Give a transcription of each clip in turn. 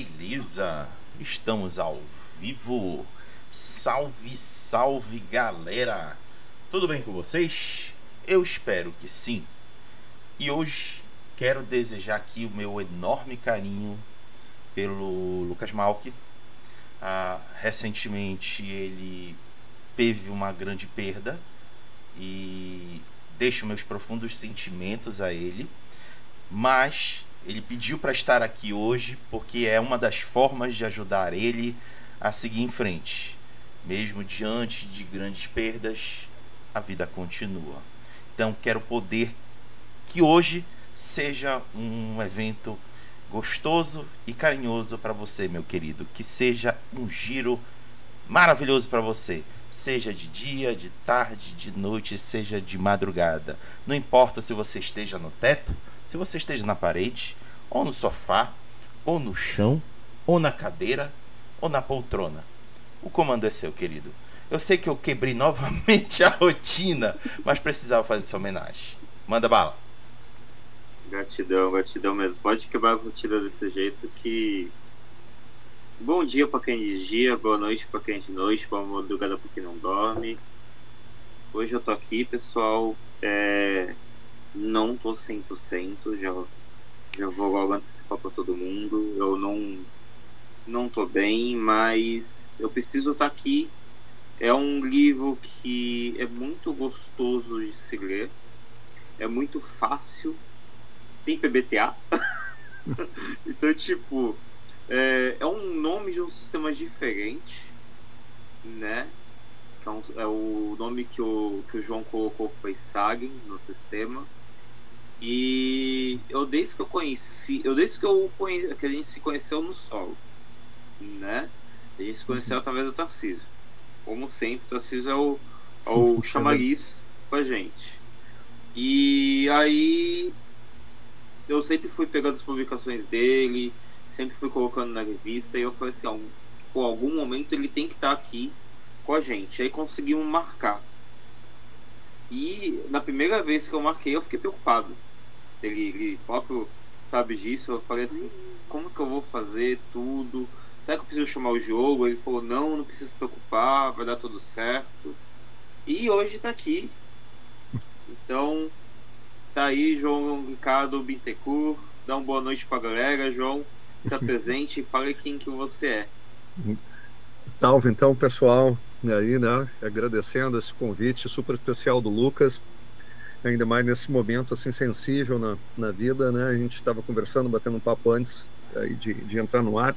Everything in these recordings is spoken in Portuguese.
Beleza, estamos ao vivo. Salve, salve galera! Tudo bem com vocês? Eu espero que sim. E hoje quero desejar aqui o meu enorme carinho pelo Lucas Malck. Recentemente ele teve uma grande perda e deixo meus profundos sentimentos a ele, mas ele pediu para estar aqui hoje porque é uma das formas de ajudar ele a seguir em frente. Mesmo diante de grandes perdas, a vida continua. Então quero poder que hoje seja um evento gostoso e carinhoso para você, meu querido. Que seja um giro maravilhoso para você. Seja de dia, de tarde, de noite, seja de madrugada. Não importa se você esteja no teto, se você esteja na parede, ou no sofá, ou no chão, ou na cadeira, ou na poltrona. O comando é seu, querido. Eu sei que eu quebrei novamente a rotina, mas precisava fazer essa homenagem. Manda bala. Gratidão, gratidão mesmo. Pode quebrar a rotina desse jeito que... Bom dia para quem é de dia, boa noite para quem é de noite, boa madrugada para quem não dorme. Hoje eu tô aqui, pessoal, não tô 100%, já vou logo antecipar para todo mundo. Eu não tô bem, mas eu preciso estar aqui. É um livro que é muito gostoso de se ler, é muito fácil, tem PBTA. Então, tipo, é um nome de um sistema diferente, né? Que é o nome que o João colocou foi Sagen no sistema. E desde que a gente se conheceu no solo, né? A gente se conheceu através do Tarcísio. Como sempre, o Tarcísio é o chamariz com a gente. E aí eu sempre fui pegando as publicações dele, sempre fui colocando na revista, e eu falei assim, por algum momento ele tem que estar aqui com a gente. Aí conseguimos marcar. E na primeira vez que eu marquei, eu fiquei preocupado. Ele próprio sabe disso. Eu falei assim, como que eu vou fazer tudo? Será que eu preciso chamar o jogo? Ele falou, não precisa se preocupar, vai dar tudo certo. E hoje tá aqui. Então, tá aí, João Ricardo Bittencourt. Dá uma boa noite pra galera, João. Se apresente e fale quem que você é. Salve então, pessoal. E aí, né? Agradecendo esse convite super especial do Lucas. Ainda mais nesse momento assim sensível na vida, né? A gente estava conversando, batendo um papo antes aí de entrar no ar.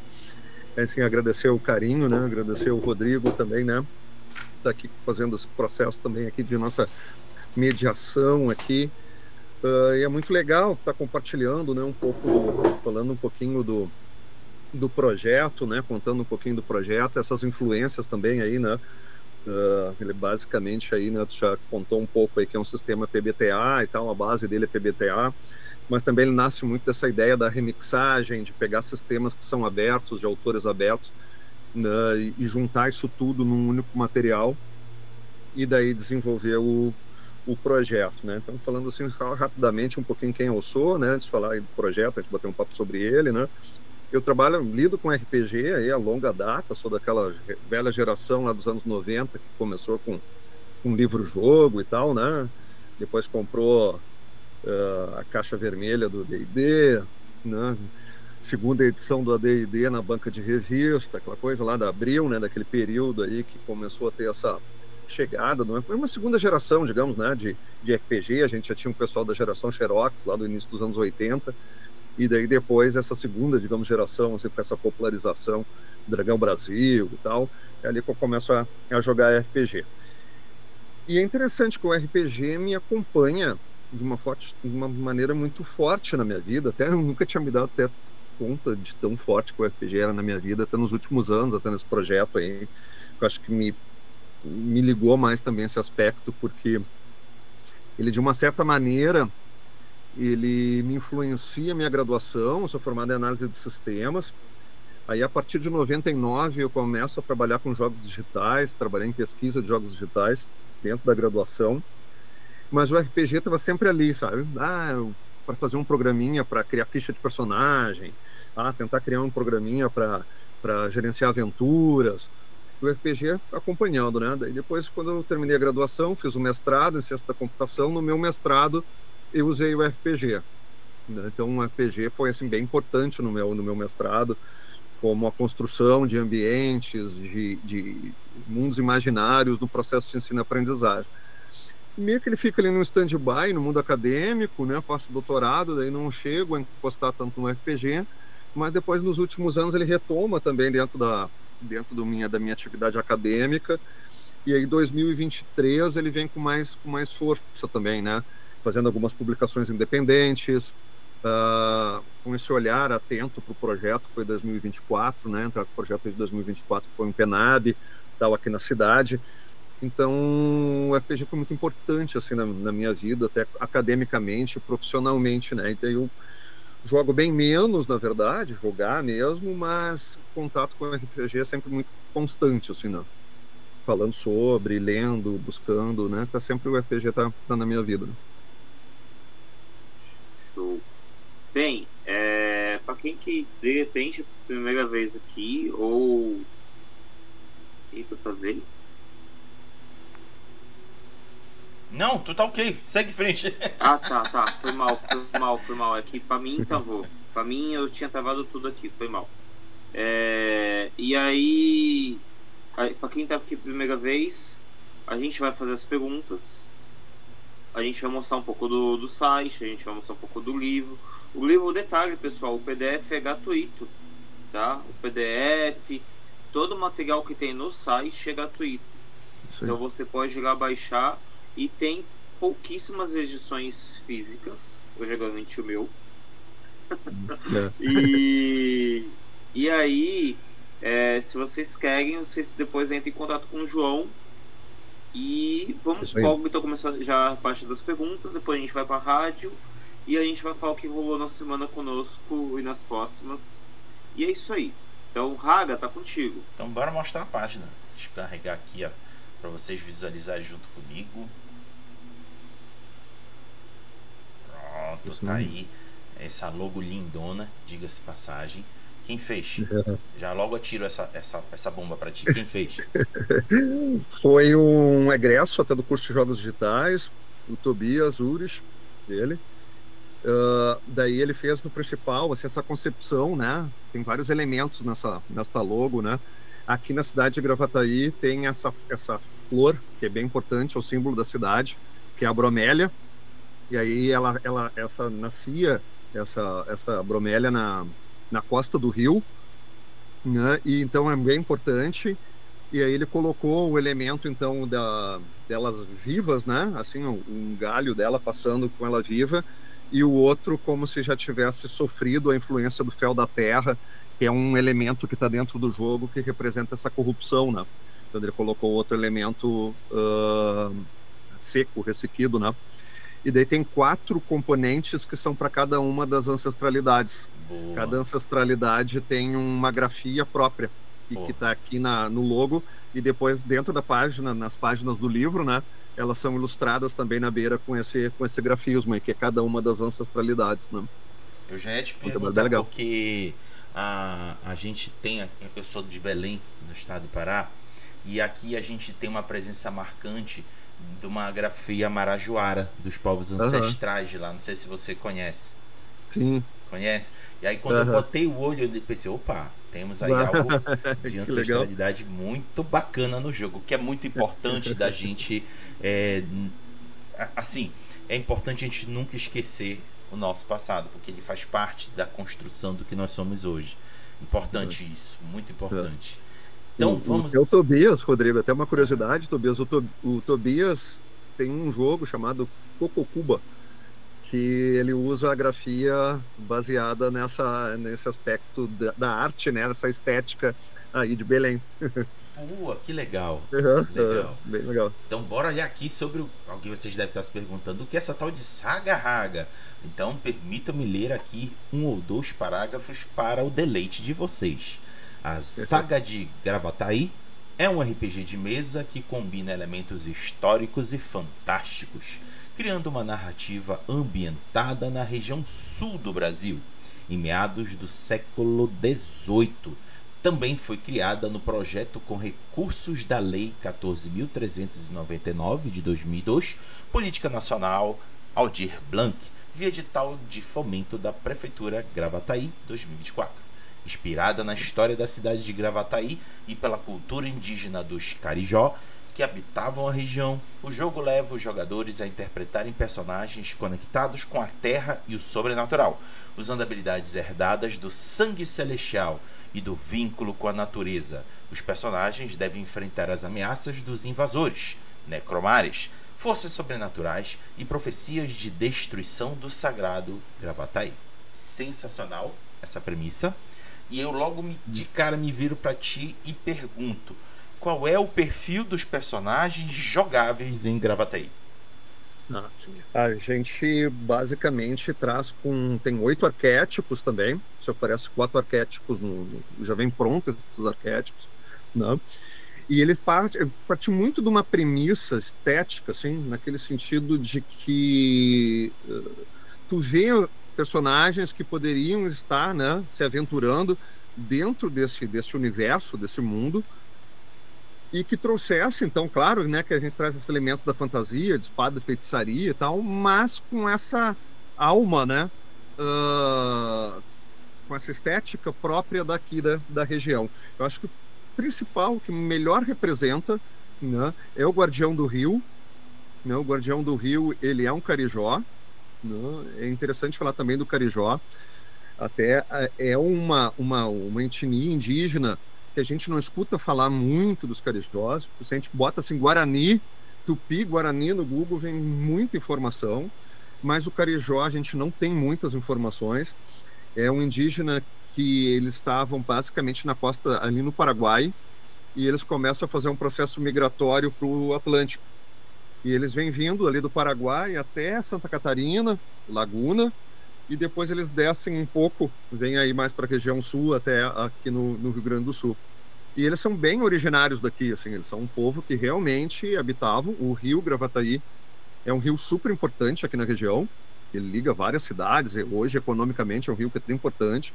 Assim, agradecer o carinho, né? Agradecer o Rodrigo também, né? Tá aqui fazendo esse processo também aqui de nossa mediação aqui. E é muito legal estar compartilhando, né? Um pouco, falando um pouquinho do projeto, né? Contando um pouquinho do projeto, essas influências também aí, né? Ele basicamente aí, né, tu já contou um pouco aí que é um sistema PBTA e tal, a base dele é PBTA, mas também ele nasce muito dessa ideia da remixagem, de pegar sistemas que são abertos, de autores abertos, né, e juntar isso tudo num único material e daí desenvolver o projeto, né? Então, falando assim rapidamente um pouquinho quem eu sou, né, antes de falar aí do projeto, a gente bater um papo sobre ele, né? Eu lido com RPG aí a longa data, sou daquela velha geração lá dos anos 90 que começou com um livro-jogo e tal, né? Depois comprou a caixa vermelha do D&D, né? Segunda edição do AD&D na banca de revista, aquela coisa lá da Abril, né? Daquele período aí que começou a ter essa chegada, não é? Foi uma segunda geração, digamos, né? De RPG, a gente já tinha um pessoal da geração Xerox lá do início dos anos 80, e daí depois essa segunda, digamos, geração, assim, com essa popularização do Dragão Brasil e tal, é ali que eu começo a jogar RPG. E é interessante que o RPG me acompanha de uma maneira muito forte na minha vida, até eu nunca tinha me dado até conta de tão forte que o RPG era na minha vida, até nos últimos anos, até nesse projeto aí, eu acho que me ligou mais também esse aspecto, porque ele, de uma certa maneira, ele me influencia a minha graduação. Eu sou formado em análise de sistemas. Aí, a partir de 99, eu começo a trabalhar com jogos digitais, trabalhei em pesquisa de jogos digitais dentro da graduação. Mas o RPG estava sempre ali, sabe? Para fazer um programinha para criar ficha de personagem, tentar criar um programinha para gerenciar aventuras, o RPG acompanhando, né? Daí depois, quando eu terminei a graduação, fiz um mestrado em ciência da computação. No meu mestrado, eu usei o RPG, né? Então, o RPG foi assim bem importante no meu mestrado, como a construção de ambientes, de mundos imaginários no processo de ensino-aprendizagem. Meio que ele fica ali no stand-by, no mundo acadêmico, né? Faço doutorado, daí não chego a encostar tanto no RPG, mas depois, nos últimos anos, ele retoma também dentro da minha atividade acadêmica, e aí 2023 ele vem com mais força também, né? Fazendo algumas publicações independentes, com esse olhar atento para o projeto. Foi 2024, né? O projeto de 2024 foi um PENAB, tal, aqui na cidade. Então, o RPG foi muito importante assim na minha vida, até academicamente, profissionalmente, né? Então, eu jogo bem menos, na verdade, jogar mesmo, mas o contato com o RPG é sempre muito constante, assim, né? Falando sobre, lendo, buscando, né? Tá sempre o RPG tá na minha vida, né? Show. Bem, para quem que de repente é a primeira vez aqui, ou... Eita, tá vendo? Não, tu tá ok, segue em frente. Tá, foi mal. É que pra mim travou. Pra mim eu tinha travado tudo aqui, foi mal. E aí, pra quem tá aqui a primeira vez, a gente vai fazer as perguntas. A gente vai mostrar um pouco do site, a gente vai mostrar um pouco do livro. O livro, detalhe, pessoal, o PDF é gratuito, tá? O PDF, todo o material que tem no site é gratuito. Sim. Então você pode ir lá baixar. E tem pouquíssimas edições físicas. Eu já garanti o meu. E aí, se vocês querem, vocês depois entrem em contato com o João. E vamos logo, então, começar já a parte das perguntas. Depois a gente vai para a rádio. E a gente vai falar o que rolou na semana conosco e nas próximas. E é isso aí. Então, Raga, tá contigo. Então, bora mostrar a página. Deixa eu carregar aqui, ó, para vocês visualizarem junto comigo. Pronto, tá aí. Essa logo lindona, diga-se passagem. Quem fez? Já logo atiro essa bomba pra ti. Quem fez? Foi um egresso até do curso de Jogos Digitais, o Tobias Ures, ele. Daí ele fez no principal, assim, essa concepção, né? Tem vários elementos nessa logo, né? Aqui na cidade de Gravataí tem essa flor, que é bem importante, é o símbolo da cidade, que é a bromélia. E aí essa bromélia na costa do rio, né? E então é bem importante. E aí ele colocou o elemento, então, delas vivas, né? Assim, um galho dela passando com ela viva, e o outro como se já tivesse sofrido a influência do fel da terra, que é um elemento que está dentro do jogo que representa essa corrupção, né? Então ele colocou outro elemento seco, ressequido, né? E daí tem 4 componentes que são para cada uma das ancestralidades. Boa. Cada ancestralidade tem uma grafia própria, que está aqui no logo, e depois dentro da página, nas páginas do livro, né? Elas são ilustradas também na beira com esse grafismo, que é cada uma das ancestralidades, né? Eu já ia te perguntar, porque a gente tem... Eu sou de Belém, no estado do Pará, e aqui a gente tem uma presença marcante de uma grafia marajoara, dos povos ancestrais de lá. Não sei se você conhece. Sim. Conhece? E aí quando eu botei o olho, eu pensei, opa, temos aí algo de ancestralidade muito bacana no jogo, que é muito importante da gente... assim, é importante a gente nunca esquecer o nosso passado, porque ele faz parte da construção do que nós somos hoje. Importante isso, muito importante. Então vamos... O Tobias, Rodrigo, até uma curiosidade, Tobias, o Tobias tem um jogo chamado Cococuba, que ele usa a grafia baseada nesse aspecto da arte, né, nessa estética aí de Belém. Pô, que legal. Legal. Bem legal. Então bora olhar aqui sobre alguém, vocês devem estar se perguntando o que é essa tal de Saga Raga. Então permita-me ler aqui 1 ou 2 parágrafos para o deleite de vocês. A Saga de Gravataí é um RPG de mesa que combina elementos históricos e fantásticos, criando uma narrativa ambientada na região sul do Brasil. em meados do século XVIII. Também foi criada no projeto com recursos da Lei 14.399 de 2002, Política Nacional Aldir Blanc, via edital de fomento da Prefeitura Gravataí 2024. Inspirada na história da cidade de Gravataí e pela cultura indígena dos Carijó, que habitavam a região, o jogo leva os jogadores a interpretarem personagens conectados com a terra e o sobrenatural, usando habilidades herdadas do sangue celestial e do vínculo com a natureza. Os personagens devem enfrentar as ameaças dos invasores, necromares, forças sobrenaturais e profecias de destruição do sagrado Gravataí. Sensacional essa premissa. E eu logo de cara me viro para ti e pergunto: qual é o perfil dos personagens jogáveis em Gravataí? A gente basicamente tem 8 arquétipos também. Se oferece 4 arquétipos, já vem pronto esses arquétipos, né? E ele parte muito de uma premissa estética, assim, naquele sentido de que tu vê personagens que poderiam estar, né, se aventurando dentro desse universo, desse mundo, e que trouxesse, então, claro, né, que a gente traz esse elemento da fantasia, de espada, feitiçaria e tal, mas com essa alma, né, com essa estética própria daqui da região. Eu acho que o principal, que melhor representa, né, é o Guardião do Rio. Né? O Guardião do Rio, ele é um carijó. Né? É interessante falar também do carijó. Até é uma etnia indígena que a gente não escuta falar muito dos carijós. Se a gente bota assim Guarani, Tupi, Guarani no Google, vem muita informação, mas o carijó a gente não tem muitas informações. É um indígena que eles estavam basicamente na costa ali no Paraguai, e eles começam a fazer um processo migratório para o Atlântico. E eles vêm vindo ali do Paraguai até Santa Catarina, Laguna, e depois eles descem um pouco, vêm aí mais para a região sul, até aqui no Rio Grande do Sul. E eles são bem originários daqui, assim, eles são um povo que realmente habitavam. O rio Gravataí é um rio super importante aqui na região, ele liga várias cidades, hoje economicamente é um rio que é tão importante,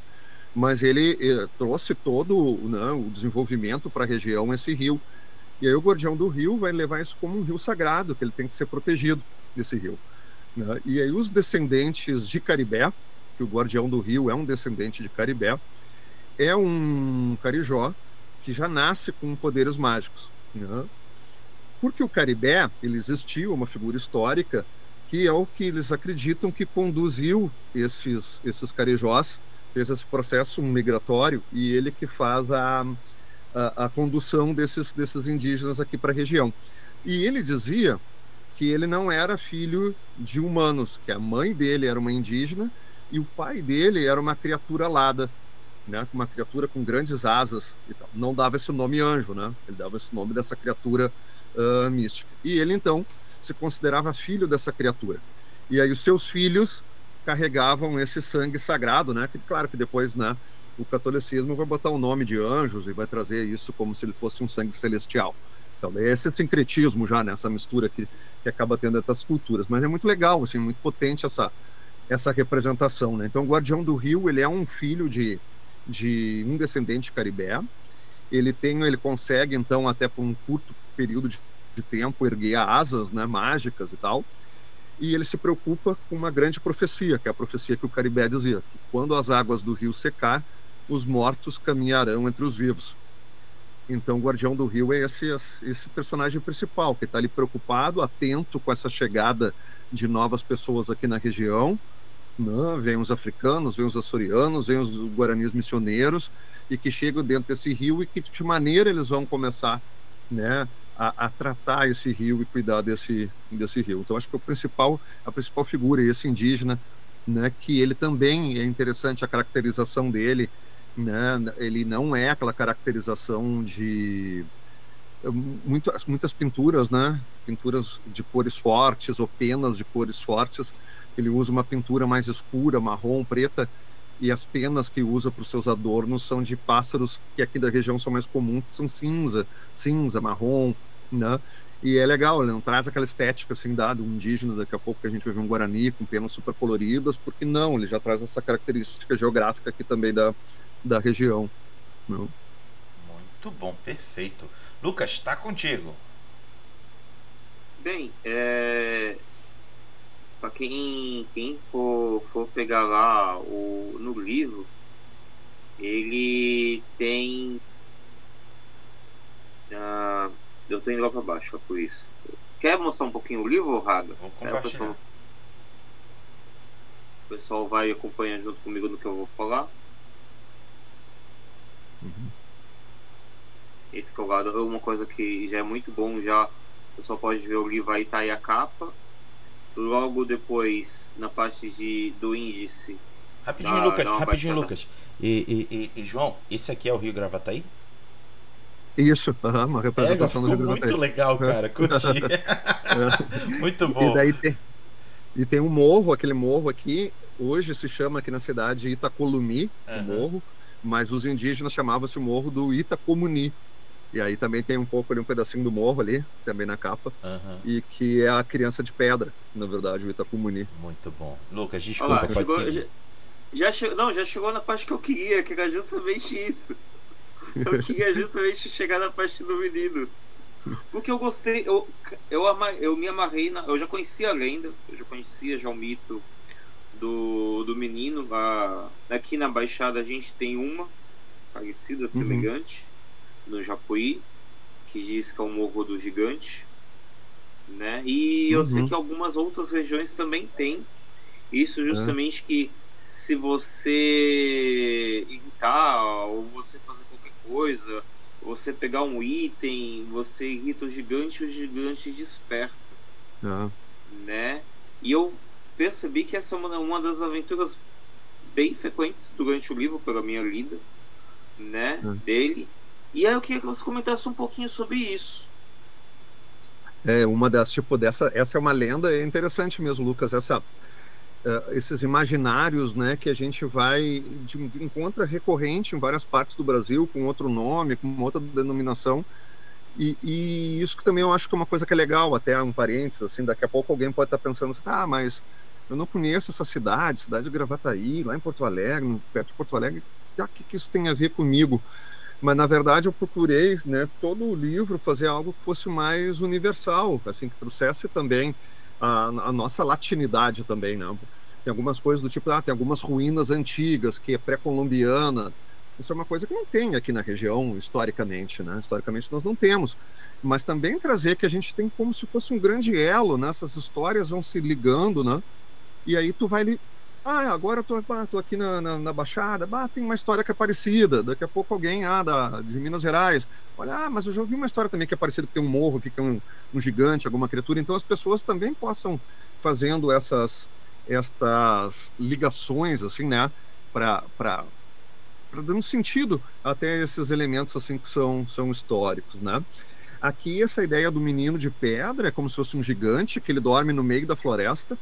mas ele trouxe todo, né, o desenvolvimento para a região, esse rio. E aí o Guardião do Rio vai levar isso como um rio sagrado, que ele tem que ser protegido desse rio. Né? E aí os descendentes de Caribé, que o Guardião do Rio é um descendente de Caribé, é um carijó que já nasce com poderes mágicos. Né? Porque o Caribé, ele existiu, uma figura histórica, que é o que eles acreditam que conduziu esses carijós, fez esse processo migratório, e ele que faz a condução desses indígenas aqui para a região. E ele dizia que ele não era filho de humanos, que a mãe dele era uma indígena e o pai dele era uma criatura alada, né, uma criatura com grandes asas e tal. Não dava esse nome anjo, né? Ele dava esse nome dessa criatura mística. E ele, então, se considerava filho dessa criatura. E aí os seus filhos carregavam esse sangue sagrado, né? Que, claro que depois, né, o catolicismo vai botar o nome de anjos e vai trazer isso como se ele fosse um sangue celestial. Então, é esse sincretismo já, nessa mistura que acaba tendo essas culturas. Mas é muito legal, assim, muito potente essa representação, né? Então, o Guardião do Rio, ele é um filho de um descendente caribé. Ele consegue, então, até por um curto período de tempo, erguer asas, né, mágicas e tal. E ele se preocupa com uma grande profecia, que é a profecia que o Caribé dizia, que quando as águas do rio secar, os mortos caminharão entre os vivos. Então, o Guardião do Rio é esse personagem principal, que está ali preocupado, atento com essa chegada de novas pessoas aqui na região. Né? Vem os africanos, vem os açorianos, vem os guaranis missioneiros, e que chegam dentro desse rio, e que de que maneira eles vão começar, né, a tratar esse rio e cuidar desse rio. Então, acho que a principal figura é esse indígena, né, que ele também é interessante a caracterização dele, né, ele não é aquela caracterização de muitas pinturas, né, pinturas de cores fortes ou penas de cores fortes. Ele usa uma pintura mais escura, marrom, preta, e as penas que usa para os seus adornos são de pássaros que aqui da região são mais comuns, que são cinza, marrom, né? E é legal, ele não traz aquela estética assim do indígena, daqui a pouco que a gente vai ver um Guarani com penas super coloridas, porque não, ele já traz essa característica geográfica aqui também da região. Não? Muito bom, perfeito. Lucas, está contigo. Bem, para quem for pegar lá no livro, ele tem. Eu tô indo lá para baixo, por isso. Quer mostrar um pouquinho o livro, Raga? Vou compartilhar. O pessoal vai acompanhando junto comigo no que eu vou falar. Esse que é o lado é uma coisa que já é muito bom, já o pessoal pode ver o livro aí, tá aí a capa. Logo depois, na parte do índice. Rapidinho, Lucas. E João, esse aqui é o Rio Gravataí? Isso, uma representação do Rio Gravataí. Muito legal, cara, curti. Muito bom. E tem um morro, aquele morro aqui, hoje se chama aqui na cidade Itacolumi, o morro, mas os indígenas chamavam-se o morro do Itacomuni. E aí também tem um pouco ali, um pedacinho do morro ali, também na capa, e que é a criança de pedra, na verdade, o Itacomuni. Muito bom. Lucas, desculpa, pode ser. Já chegou na parte que eu queria, que era justamente isso. Eu queria justamente chegar na parte do menino. Porque eu gostei, eu me amarrei, eu já conhecia a lenda, eu já conhecia já o mito do menino. Aqui na Baixada a gente tem uma parecida, semelhante, no Japuí, que diz que é o Morro do Gigante, né? E eu sei que algumas outras regiões também tem isso, justamente que se você irritar ou você fazer qualquer coisa, você pegar um item, você irrita o gigante desperta, né? E eu percebi que essa é uma das aventuras bem frequentes durante o livro, pela minha lida, né, dele. E aí eu queria que você comentasse um pouquinho sobre isso. Essa é uma lenda, é interessante mesmo, Lucas, esses imaginários, né, que a gente encontra recorrente em várias partes do Brasil, com outro nome, com outra denominação, e isso que também eu acho que é uma coisa que é legal, até um parênteses, assim, daqui a pouco alguém pode estar pensando assim, mas eu não conheço essa cidade de Gravataí, lá em Porto Alegre, perto de Porto Alegre, o que isso tem a ver comigo? Mas, na verdade, eu procurei, né, todo o livro fazer algo que fosse mais universal, assim, que trouxesse também a nossa latinidade também, né? Tem algumas coisas do tipo, tem algumas ruínas antigas, que é pré-colombiana. Isso é uma coisa que não tem aqui na região, historicamente, né? Historicamente nós não temos. Mas também trazer que a gente tem como se fosse um grande elo, né? Essas histórias vão se ligando, né? E aí tu vai agora eu tô aqui na Baixada, tem uma história que é parecida, daqui a pouco alguém de Minas Gerais, olha, mas eu já ouvi uma história também que é parecida, que tem um morro aqui, que é um gigante, alguma criatura, então as pessoas também possam fazendo estas ligações, assim, né, para dando sentido até esses elementos, assim, que são históricos, né. Aqui essa ideia do menino de pedra é como se fosse um gigante, que ele dorme no meio da floresta,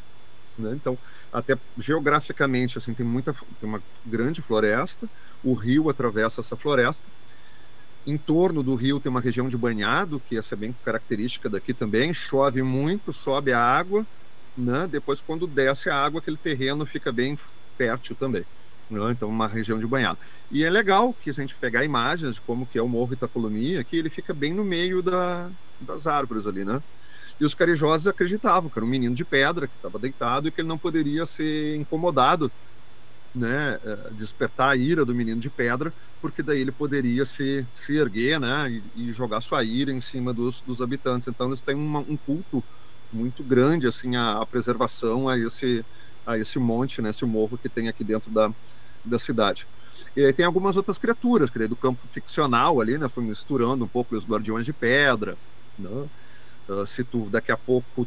né? Então, até geograficamente, assim, tem uma grande floresta, o rio atravessa essa floresta, em torno do rio tem uma região de banhado, que essa é bem característica daqui também, chove muito, sobe a água, né? Depois quando desce a água, aquele terreno fica bem fértil também, né? Então uma região de banhado. E é legal que se a gente pegar imagens de como que é o Morro Itacolumi, aqui ele fica bem no meio das árvores ali, né? E os carijosos acreditavam que era um menino de pedra que estava deitado e que ele não poderia ser incomodado, né, despertar a ira do menino de pedra, porque daí ele poderia se erguer, né, e jogar sua ira em cima dos habitantes. Então eles têm um culto muito grande, assim, a preservação a esse monte, né, esse morro que tem aqui dentro da cidade. E aí tem algumas outras criaturas, que daí do campo ficcional ali, né, foi misturando um pouco os guardiões de pedra, né? Se daqui a pouco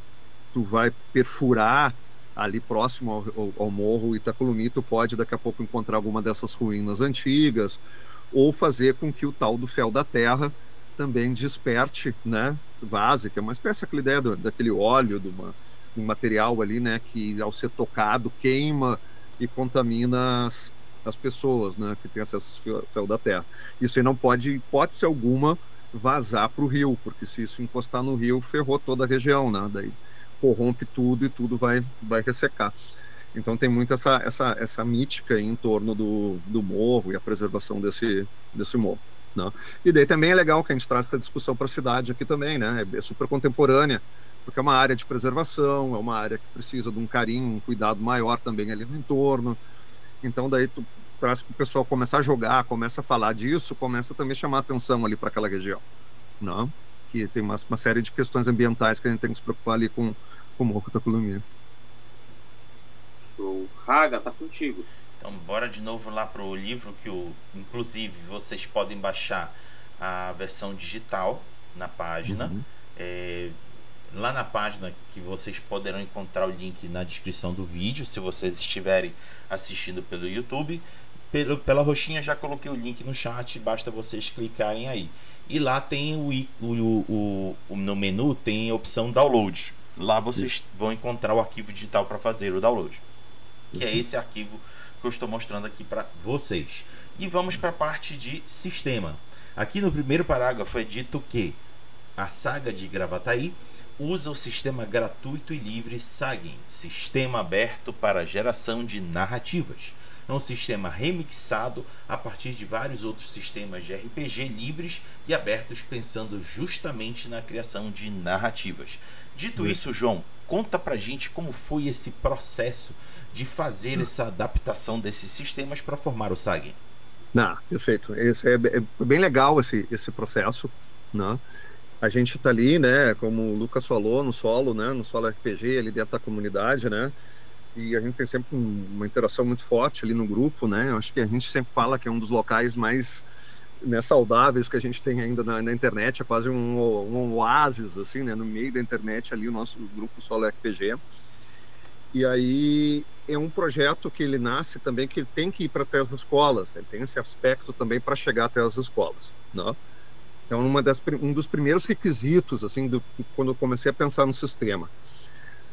tu vai perfurar ali próximo ao morro Itacolumi, tu pode daqui a pouco encontrar alguma dessas ruínas antigas, ou fazer com que o tal do fel da terra também desperte, né, vaze, que é uma espécie, aquela ideia daquele óleo, de um material ali, né, que ao ser tocado queima e contamina as pessoas, né, que tem acesso ao fel da terra. Isso aí não pode, hipótese alguma, vazar para o rio, porque se isso encostar no rio, ferrou toda a região, né? Daí corrompe tudo e tudo vai ressecar. Então tem muito essa mítica em torno do morro e a preservação desse morro, né? E daí também é legal que a gente traz essa discussão para a cidade aqui também, né? É super contemporânea, porque é uma área de preservação, é uma área que precisa de um carinho, um cuidado maior também ali no entorno. Então daí tu traz que o pessoal começa a jogar, começa a falar disso, começa também a chamar atenção ali para aquela região, né? Que tem uma série de questões ambientais que a gente tem que se preocupar ali com o Morro Cataculumia. Show. Raga, tá contigo. Então bora de novo lá pro livro, que inclusive vocês podem baixar a versão digital na página. Lá na página, que vocês poderão encontrar o link na descrição do vídeo, se vocês estiverem assistindo pelo YouTube. Pela roxinha já coloquei o link no chat, basta vocês clicarem aí. E lá tem no menu tem a opção download. Lá vocês vão encontrar o arquivo digital para fazer o download, que é esse arquivo que eu estou mostrando aqui para vocês. E vamos para a parte de sistema. Aqui no primeiro parágrafo é dito que a saga de Gravataí usa o sistema gratuito e livre SAGIN, sistema aberto para geração de narrativas. É um sistema remixado a partir de vários outros sistemas de RPG livres e abertos, pensando justamente na criação de narrativas. Dito isso, João, conta pra gente como foi esse processo de fazer essa adaptação desses sistemas para formar o SAGIN. Perfeito. É bem legal esse processo, né? A gente está ali, né, como o Lucas falou, no solo, né, no solo RPG, ali dentro da comunidade, né, e a gente tem sempre uma interação muito forte ali no grupo, né. Eu acho que a gente sempre fala que é um dos locais mais, né, saudáveis que a gente tem ainda na internet, é quase um oásis, assim, né, no meio da internet ali, o nosso grupo solo RPG. E aí é um projeto que ele nasce também, que ele tem que ir para até as escolas, ele tem esse aspecto também para chegar até as escolas, né. Então, um dos primeiros requisitos, assim, quando eu comecei a pensar no sistema.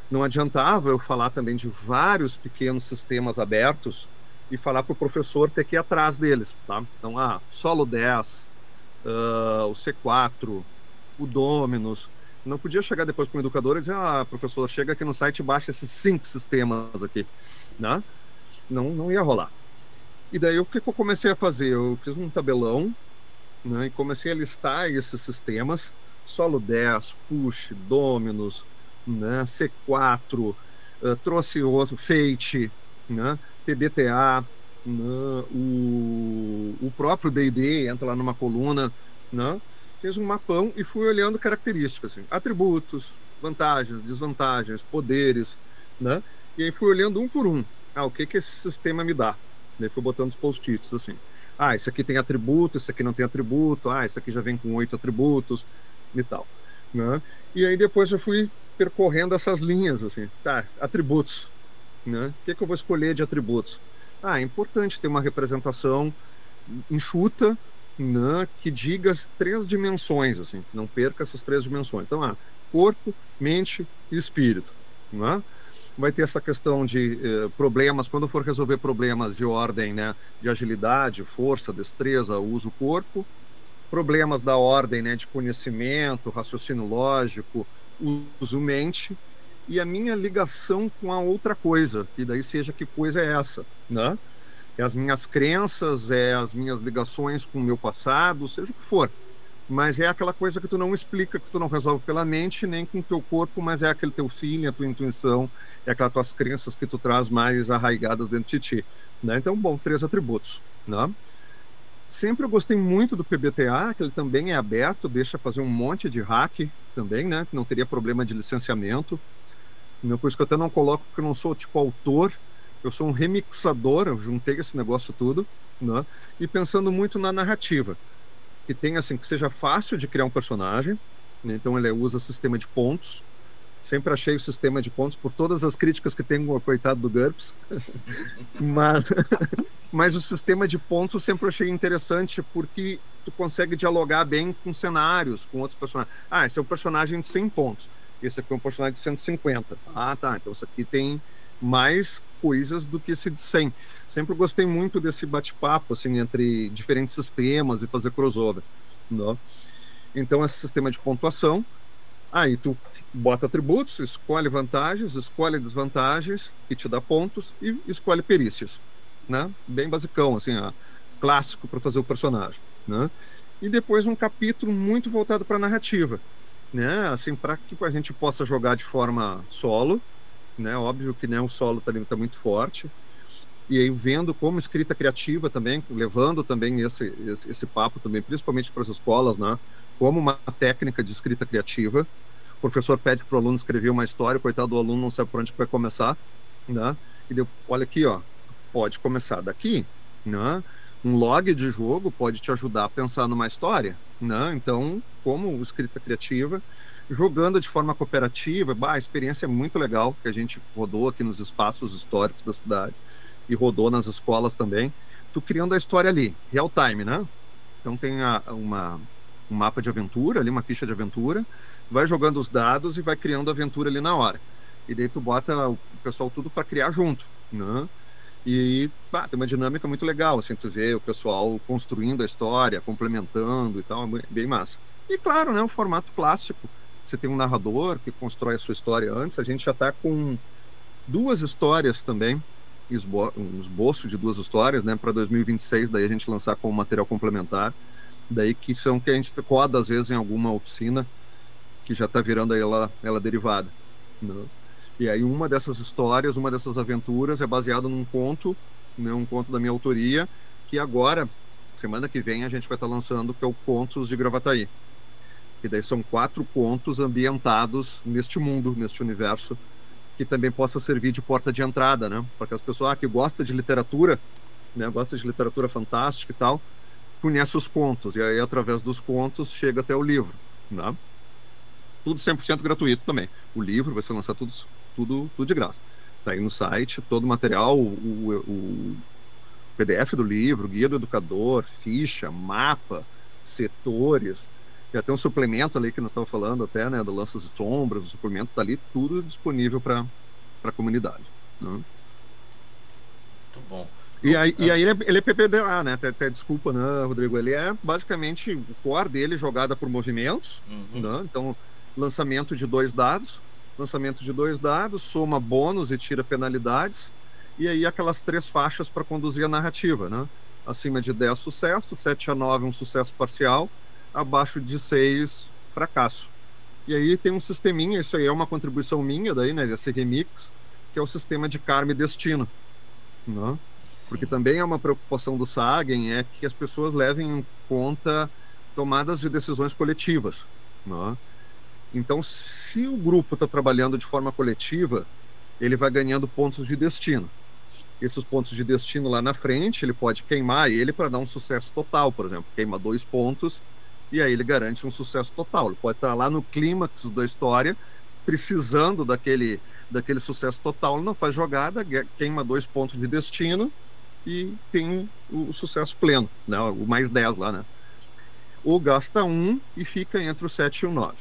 Não adiantava eu falar também de vários pequenos sistemas abertos e falar para o professor ter que ir atrás deles, tá? Então, Solo 10, o C4, o Dominus. Não podia chegar depois para o educador e dizer, professor, chega aqui no site e baixa esses 5 sistemas aqui, né? Não ia rolar. E daí, o que eu comecei a fazer? Eu fiz um tabelão, né, e comecei a listar esses sistemas: Solo 10, Push, Dominus, né, C4, trouxe outro, Fate, né, PBTA, né, o próprio D&D entra lá numa coluna, né, fez um mapão e fui olhando características, assim, atributos, vantagens, desvantagens, poderes, né, e aí fui olhando um por um. O que esse sistema me dá? Daí fui botando os post-its, assim. Esse aqui tem atributo, esse aqui não tem atributo, esse aqui já vem com 8 atributos e tal, né? E aí depois eu fui percorrendo essas linhas, assim, atributos, né? O que eu vou escolher de atributos? É importante ter uma representação enxuta, né, que diga 3 dimensões, assim, não perca essas 3 dimensões. Então, corpo, mente e espírito, né? Vai ter essa questão de problemas, quando for resolver problemas de ordem, né, de agilidade, força, destreza, uso corpo. Problemas da ordem, né, de conhecimento, raciocínio lógico, uso mente. E a minha ligação com a outra coisa, que daí seja que coisa é essa, né? É as minhas crenças, é as minhas ligações com o meu passado, seja o que for. Mas é aquela coisa que tu não explica, que tu não resolve pela mente, nem com o teu corpo, mas é aquele teu feeling, a tua intuição, é aquelas tuas crenças que tu traz mais arraigadas dentro de ti, né? Então, 3 atributos, né? Sempre eu gostei muito do PBTA, que ele também é aberto, deixa fazer um monte de hack também, né? Que não teria problema de licenciamento. Por isso que eu até não coloco, porque eu não sou tipo autor, eu sou um remixador, eu juntei esse negócio tudo, né? E pensando muito na narrativa, que tem, assim, que seja fácil de criar um personagem, né? Então ele usa sistema de pontos. Sempre achei o sistema de pontos, por todas as críticas que tem com o coitado do GURPS, mas o sistema de pontos sempre achei interessante, porque tu consegue dialogar bem com cenários, com outros personagens. Esse é um personagem de 100 pontos, esse aqui é um personagem de 150. Então isso aqui tem mais coisas do que esse de 100. Sempre gostei muito desse bate-papo, assim, entre diferentes sistemas e fazer crossover, né? Então, esse sistema de pontuação, aí tu bota atributos, escolhe vantagens, escolhe desvantagens, que te dá pontos, e escolhe perícias, né? Bem basicão, assim, clássico para fazer o personagem, né? E depois um capítulo muito voltado para a narrativa, né? Assim, para que a gente possa jogar de forma solo, né? Óbvio que, né, o solo tá muito forte, e aí vendo como escrita criativa também, levando também esse papo também, principalmente para as escolas, né? Como uma técnica de escrita criativa. O professor pede para o aluno escrever uma história, coitado do aluno não sabe por onde vai começar, né? E deu, olha aqui, ó, pode começar daqui, né? Um log de jogo pode te ajudar a pensar numa história, né? Então, como escrita criativa, jogando de forma cooperativa, a experiência é muito legal, que a gente rodou aqui nos espaços históricos da cidade e rodou nas escolas também, tu criando a história ali, real time, né? Então tem um mapa de aventura ali, uma ficha de aventura, vai jogando os dados e vai criando a aventura ali na hora. E daí tu bota o pessoal tudo para criar junto, né? E tem uma dinâmica muito legal, assim, tu vê o pessoal construindo a história, complementando e tal, é bem massa. E claro, né, o formato clássico, você tem um narrador que constrói a sua história antes, a gente já está com 2 histórias também, um esboço de 2 histórias, né, para 2026, daí a gente lançar como material complementar, daí que a gente coda às vezes em alguma oficina, que já está virando aí ela derivada, né? E aí uma dessas histórias, uma dessas aventuras é baseada num conto, né, um conto da minha autoria, que agora, semana que vem, a gente vai estar lançando, que é o Contos de Gravataí. E daí são 4 contos ambientados neste mundo, neste universo, que também possa servir de porta de entrada, né? Para as pessoas que gostam de literatura, né, gosta de literatura fantástica e tal, conhece os contos, e aí através dos contos chega até o livro, né? Tudo 100% gratuito também. O livro vai ser lançado tudo de graça. Tá aí no site, todo o material, o PDF do livro, guia do educador, ficha, mapa, setores, e até um suplemento ali que nós estávamos falando até, né, do Lanças e Sombras, o suplemento tá ali, tudo disponível para a comunidade, né? Muito bom. E aí ele é PPDA, né? Até desculpa, né, Rodrigo? Ele é basicamente o core dele jogada por movimentos, né? Então, lançamento de 2 dados, soma bônus e tira penalidades, e aí aquelas 3 faixas para conduzir a narrativa, né? Acima de 10, sucesso, 7 a 9, um sucesso parcial, abaixo de 6, fracasso. E aí tem um sisteminha, isso aí é uma contribuição minha daí, né, desse remix, que é o sistema de karma e destino, né? Porque também é uma preocupação do Sagen, é que as pessoas levem em conta tomadas de decisões coletivas, né? Então, se o grupo está trabalhando de forma coletiva, ele vai ganhando pontos de destino. Esses pontos de destino lá na frente, ele pode queimar ele para dar um sucesso total, por exemplo. Queima 2 pontos e aí ele garante um sucesso total. Ele pode estar lá no clímax da história, precisando daquele sucesso total, ele não faz jogada, queima 2 pontos de destino e tem o sucesso pleno, né? O mais 10 lá, né? Ou gasta 1 e fica entre o 7 e o 9.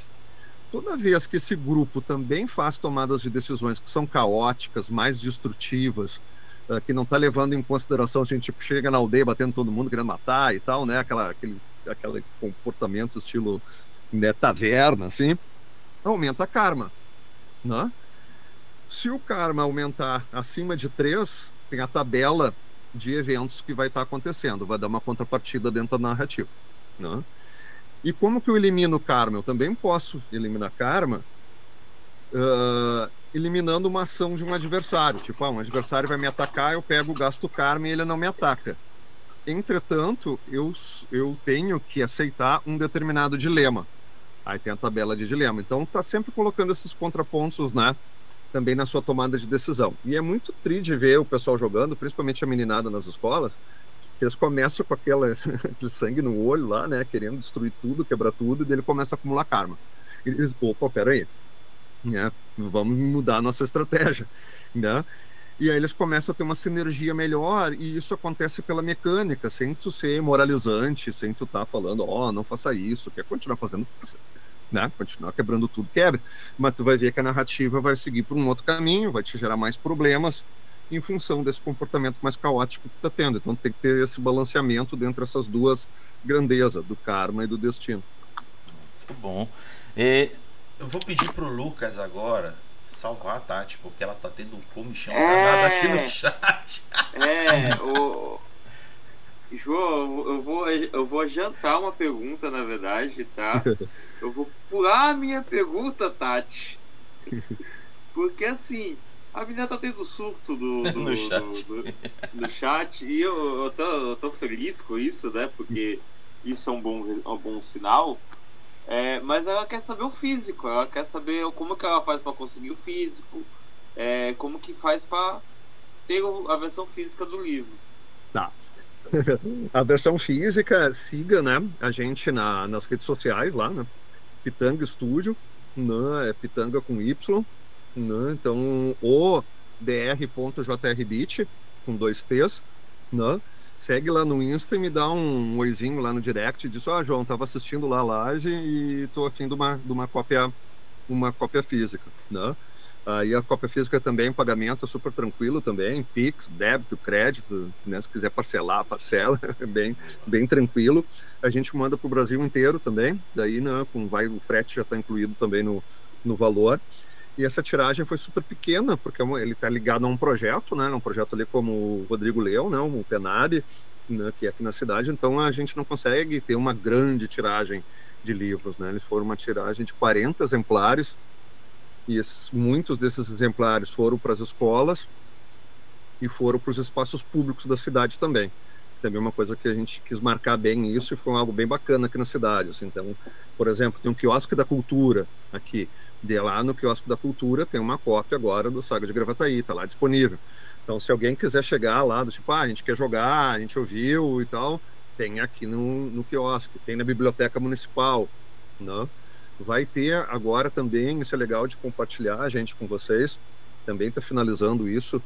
Toda vez que esse grupo também faz tomadas de decisões que são caóticas, mais destrutivas, que não está levando em consideração, a gente tipo, chega na aldeia batendo todo mundo, querendo matar e tal, né? Aquele comportamento estilo, né, taverna, assim, aumenta a karma, né? Se o karma aumentar acima de 3, tem a tabela de eventos que vai estar acontecendo, vai dar uma contrapartida dentro da narrativa, né? E como que eu elimino o karma? Eu também posso eliminar karma eliminando uma ação de um adversário. Tipo, um adversário vai me atacar, eu pego, gasto karma e ele não me ataca. Entretanto, eu tenho que aceitar um determinado dilema. Aí tem a tabela de dilema. Então, tá sempre colocando esses contrapontos, né, também na sua tomada de decisão. E é muito triste de ver o pessoal jogando, principalmente a meninada nas escolas, que eles começam com aquele sangue no olho lá, né, querendo destruir tudo, quebrar tudo, e daí ele começa a acumular karma. E eles, opa, peraí, né, vamos mudar a nossa estratégia, né? E aí eles começam a ter uma sinergia melhor, e isso acontece pela mecânica, sem tu ser moralizante, sem tu estar falando, não faça isso, quer continuar fazendo, né, continuar quebrando tudo, quebra, mas tu vai ver que a narrativa vai seguir por um outro caminho, vai te gerar mais problemas, em função desse comportamento mais caótico que está tendo. Então tem que ter esse balanceamento dentro dessas 2 grandezas, do karma e do destino. Muito bom. Eu vou pedir pro Lucas agora salvar a Tati, porque ela tá tendo um comichão danado aqui no chat. João, eu vou adiantar uma pergunta, na verdade, tá? Eu vou pular a minha pergunta, Tati. Porque assim, a menina tá tendo surto no chat. E eu tô feliz com isso, né? Porque isso é um bom sinal. Mas ela quer saber o físico. Ela quer saber como que ela faz para conseguir o físico. Como que faz para ter a versão física do livro. Tá. A versão física, siga, né, a gente nas redes sociais lá, né? Pitanga Studio, né? É Pitanga com Y, né? Então, o dr.jrbit, com 2 T's, né? Segue lá no Insta e me dá um oizinho lá no direct e diz: João, tava assistindo lá a live e tô afim de uma cópia física, né? Aí a cópia física também, pagamento é super tranquilo também, Pix, débito, crédito, né? Se quiser parcelar, parcela, bem tranquilo. A gente manda para o Brasil inteiro também, daí, né, o frete já está incluído também no valor. E essa tiragem foi super pequena, porque ele está ligado a um projeto, né? Um projeto ali como o Rodrigo Leão, né? O Penab, né? Que é aqui na cidade. Então a gente não consegue ter uma grande tiragem de livros, né? Eles foram uma tiragem de 40 exemplares, e muitos desses exemplares foram para as escolas e foram para os espaços públicos da cidade também. Também uma coisa que a gente quis marcar bem isso, e foi algo bem bacana aqui na cidade. Assim. Então, por exemplo, tem um quiosque da cultura aqui. De lá no quiosque da cultura tem uma cópia agora do Saga de Gravataí, está lá disponível. Então, se alguém quiser chegar lá, do tipo, a gente quer jogar, a gente ouviu e tal, tem aqui no quiosque, tem na biblioteca municipal, né? Vai ter agora também, isso é legal de compartilhar, a gente, com vocês, também está finalizando isso,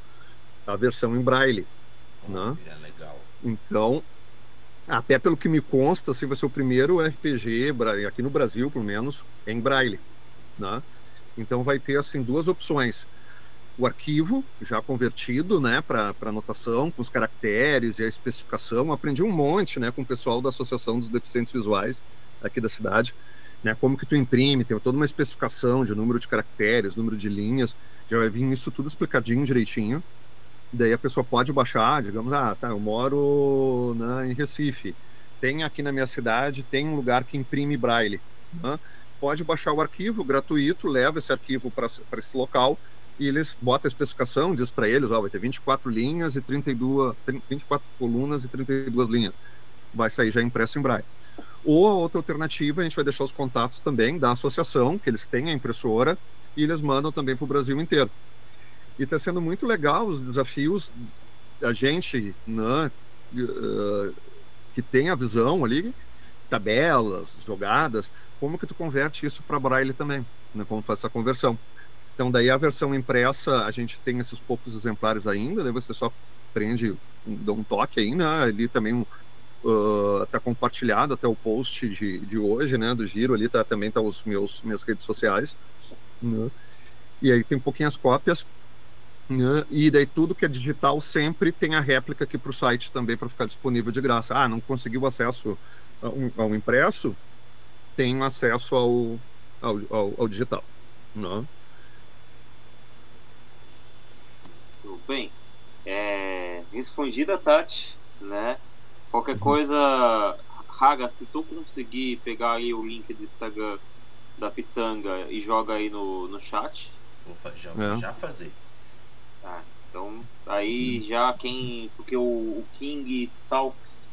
a versão em braille, né? É legal. Então, até pelo que me consta, assim, vai ser o primeiro RPG, aqui no Brasil, pelo menos, em braille, né? Então vai ter, assim, 2 opções. O arquivo já convertido, né, para anotação, com os caracteres e a especificação. Aprendi um monte, né, com o pessoal da Associação dos Deficientes Visuais aqui da cidade, né, como que tu imprime, tem toda uma especificação de número de caracteres, número de linhas, já vai vir isso tudo explicadinho direitinho. Daí a pessoa pode baixar, digamos, eu moro, né, em Recife, tem aqui na minha cidade, tem um lugar que imprime braille, né? Pode baixar o arquivo gratuito, leva esse arquivo para esse local e eles botam a especificação, diz para eles, vai ter 24 linhas e 24 colunas e 32 linhas. Vai sair já impresso em braille. Ou a outra alternativa, a gente vai deixar os contatos também da associação, que eles têm a impressora, e eles mandam também para o Brasil inteiro. E está sendo muito legal os desafios da gente, né, que tem a visão ali, tabelas, jogadas, como que tu converte isso para braille também, né, como faz essa conversão. Então daí a versão impressa, a gente tem esses poucos exemplares ainda, daí você só prende, dá um toque aí, né, ali também tá compartilhado até o post de hoje, né, do giro ali, também tá minhas redes sociais, né, e aí tem pouquinhas cópias, né, e daí tudo que é digital sempre tem a réplica aqui para o site também para ficar disponível de graça. Não conseguiu acesso ao impresso, tem acesso ao digital, né? Tudo bem. Respondida, Tati, né? Qualquer coisa, Raga, se tu conseguir pegar aí o link do Instagram da Pitanga e joga aí no chat. Vou já fazer. Tá, então aí porque o King Salks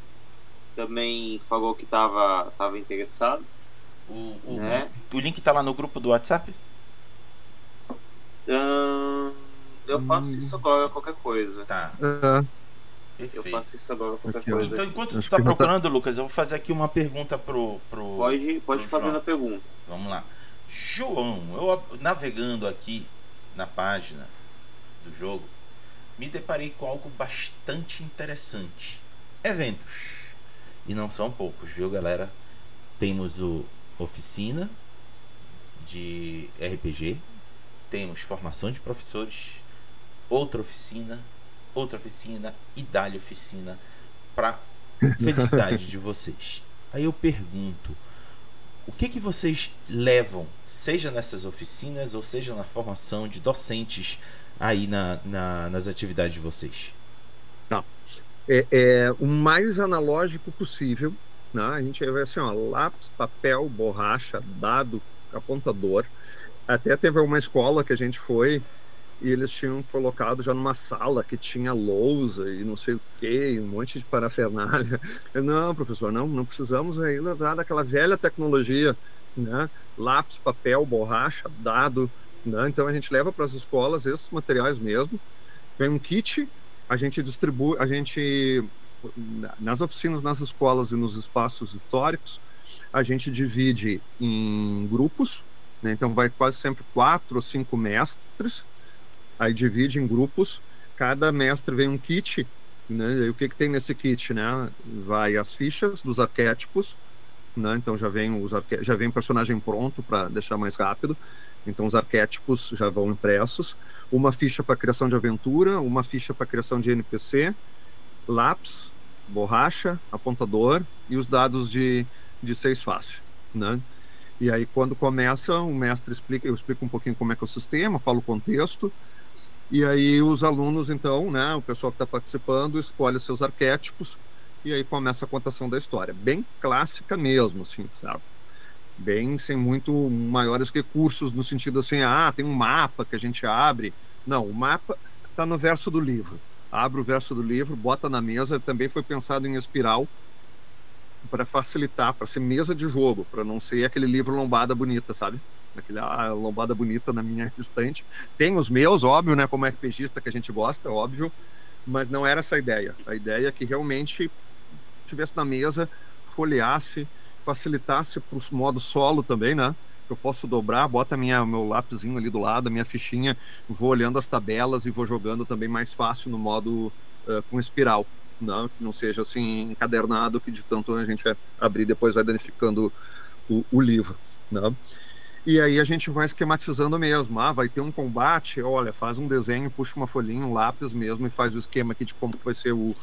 também falou que tava interessado. Né? O link tá lá no grupo do WhatsApp? Eu faço isso agora, qualquer coisa. Tá. Perfeito. Eu faço isso agora, qualquer Aqui, coisa. Então, enquanto tu tá procurando, Lucas, eu vou fazer aqui uma pergunta pro Pode fazer a pergunta. Vamos lá. João, eu navegando aqui na página do jogo, me deparei com algo bastante interessante. Eventos. E não são poucos, viu, galera? Temos oficina de RPG, temos formação de professores, outra oficina e dá-lhe oficina para felicidade de vocês. Aí eu pergunto, o que vocês levam, seja nessas oficinas ou seja na formação de docentes aí nas atividades de vocês? Tá. É o mais analógico possível, né? A gente vai assim, ó, lápis, papel, borracha, dado, apontador. Até teve uma escola que a gente foi e eles tinham colocado já numa sala que tinha lousa e não sei o que, um monte de parafernália. Não, professor, não precisamos ainda daquela velha tecnologia, né? Lápis, papel, borracha, dado, né? Então a gente leva para as escolas esses materiais mesmo. Vem um kit, a gente distribui, nas oficinas, nas escolas e nos espaços históricos, a gente divide em grupos, né? Então vai quase sempre 4 ou 5 mestres. Aí divide em grupos, cada mestre vem um kit, né? E o que tem nesse kit, né? Vai as fichas dos arquétipos, né? Então já vem o personagem pronto para deixar mais rápido. Então os arquétipos já vão impressos. Uma ficha para criação de aventura, uma ficha para criação de NPC, lápis, borracha, apontador e os dados de 6 faces, né? E aí quando começa, o mestre eu explico um pouquinho como é que é o sistema, falo o contexto. E aí os alunos, então, né, o pessoal que está participando, escolhe seus arquétipos e aí começa a contação da história. Bem clássica mesmo, assim, sabe? Bem, sem muito maiores recursos, no sentido assim, tem um mapa que a gente abre. Não, o mapa está no verso do livro. Abre o verso do livro, bota na mesa. Também foi pensado em espiral para facilitar, para ser mesa de jogo, para não ser aquele livro lombada bonita, sabe? Aquele lombada bonita na minha estante. Tem os meus, óbvio, né? Como RPGista que a gente gosta, óbvio, mas não era essa a ideia. A ideia é que realmente estivesse na mesa, folheasse, facilitasse para o modo solo também, né? Eu posso dobrar, bota meu lápisinho ali do lado, a minha fichinha, vou olhando as tabelas e vou jogando também mais fácil no modo com espiral, né? Que não seja assim encadernado, que de tanto a gente abrir depois vai danificando o livro, né? E aí a gente vai esquematizando mesmo. Vai ter um combate, olha, faz um desenho, puxa uma folhinha, um lápis mesmo e faz o esquema aqui de como vai ser o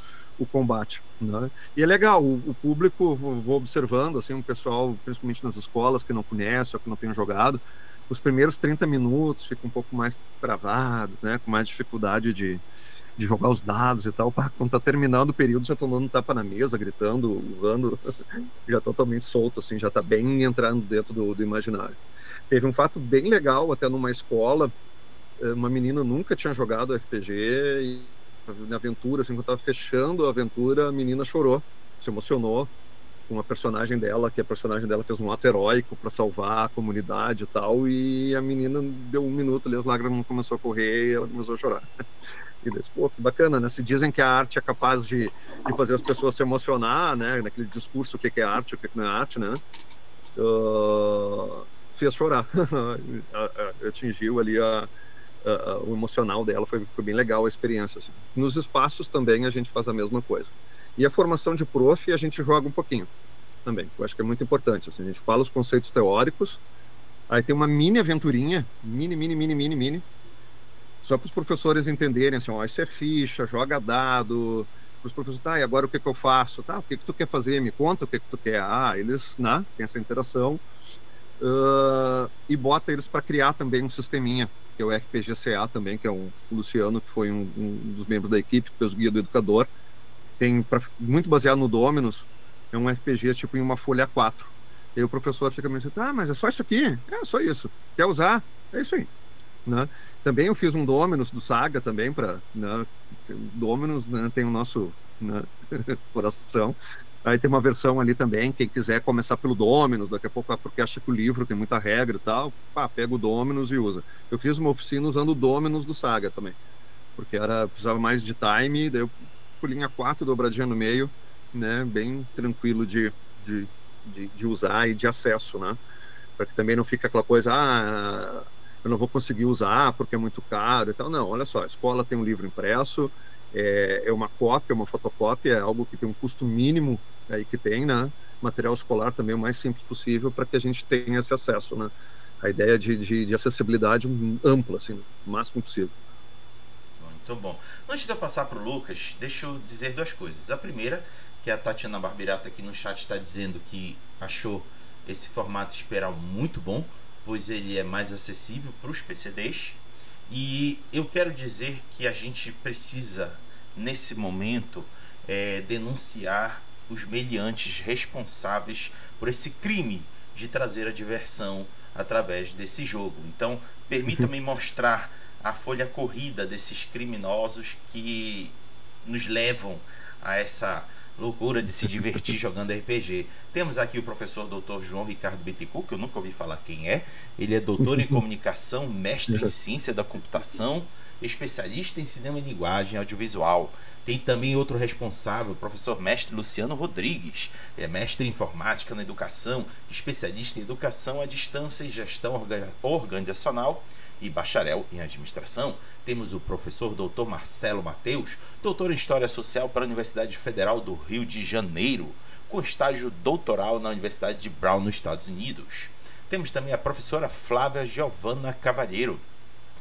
combate, né? E é legal, o público, vou observando, assim, um pessoal, principalmente nas escolas, que não conhece ou que não tem jogado, os primeiros 30 minutos fica um pouco mais travado, né? Com mais dificuldade de jogar os dados e tal. Quando tá terminando o período, já estão dando tapa na mesa, gritando, urrando, já totalmente solto, assim, já tá bem entrando dentro do imaginário. Teve um fato bem legal, até numa escola, uma menina nunca tinha jogado RPG e na aventura, assim, quando estava fechando a aventura, a menina chorou, se emocionou com a personagem dela, que a personagem dela fez um ato heróico para salvar a comunidade e tal, e a menina deu 1 minuto ali, as lágrimas começou a correr e ela começou a chorar. E disse, pô, que bacana, né? Se dizem que a arte é capaz de fazer as pessoas se emocionar, né? Naquele discurso, o que é arte, o que não é arte, né? Fez chorar. Atingiu ali o emocional dela, foi bem legal a experiência, assim. Nos espaços também a gente faz a mesma coisa. E a formação de prof a gente joga um pouquinho também, eu acho que é muito importante, assim, a gente fala os conceitos teóricos, aí tem uma mini aventurinha, mini, só para os professores entenderem, assim, isso é ficha, joga dado, para os professores, e agora o que eu faço? O que tu quer fazer? Me conta o que tu quer. Eles, né, tem essa interação, e bota eles para criar também um sisteminha, que é o RPG-CA também, que é o Luciano, que foi um dos membros da equipe, que fez o Guia do Educador. Tem muito baseado no Dominus, é um RPG tipo em uma folha A4. E aí o professor fica meio assim, mas é só isso aqui? É só isso. Quer usar? É isso aí. Né? Também eu fiz um Dominus do Saga também, para, né, Dominus, né, tem o nosso, né, coração. Aí tem uma versão ali também, quem quiser começar pelo Dominus, daqui a pouco, porque acha que o livro tem muita regra e tal, pega o Dominus e usa. Eu fiz uma oficina usando o Dominus do Saga também, porque precisava mais de time, daí eu linha 4, dobradinha no meio, né, bem tranquilo de usar e de acesso, né, para que também não fique aquela coisa, eu não vou conseguir usar porque é muito caro e tal. Não, olha só, a escola tem um livro impresso, é uma cópia, uma fotocópia, é algo que tem um custo mínimo aí que tem, né, material escolar também o mais simples possível para que a gente tenha esse acesso, né, a ideia de acessibilidade ampla, assim, o máximo possível. Muito bom. Antes de eu passar para o Lucas, deixa eu dizer 2 coisas. A primeira, que a Tatiana Barbirata aqui no chat está dizendo que achou esse formato esperal muito bom, pois ele é mais acessível para os PCDs. E eu quero dizer que a gente precisa, nesse momento, denunciar os meliantes responsáveis por esse crime de trazer a diversão através desse jogo. Então, permita-me mostrar a folha corrida desses criminosos que nos levam a essa loucura de se divertir jogando RPG. Temos aqui o professor Dr. João Ricardo Bittencourt, que eu nunca ouvi falar quem é. Ele é doutor em comunicação, mestre em ciência da computação, especialista em cinema e linguagem audiovisual. Tem também outro responsável, o professor mestre Luciano Rodrigues. É mestre em informática na educação, especialista em educação à distância e gestão organizacional e bacharel em administração. Temos o professor Dr. Marcelo Mateus, doutor em História Social para a Universidade Federal do Rio de Janeiro, com estágio doutoral na Universidade de Brown, nos Estados Unidos. Temos também a professora Flávia Giovana Cavalheiro,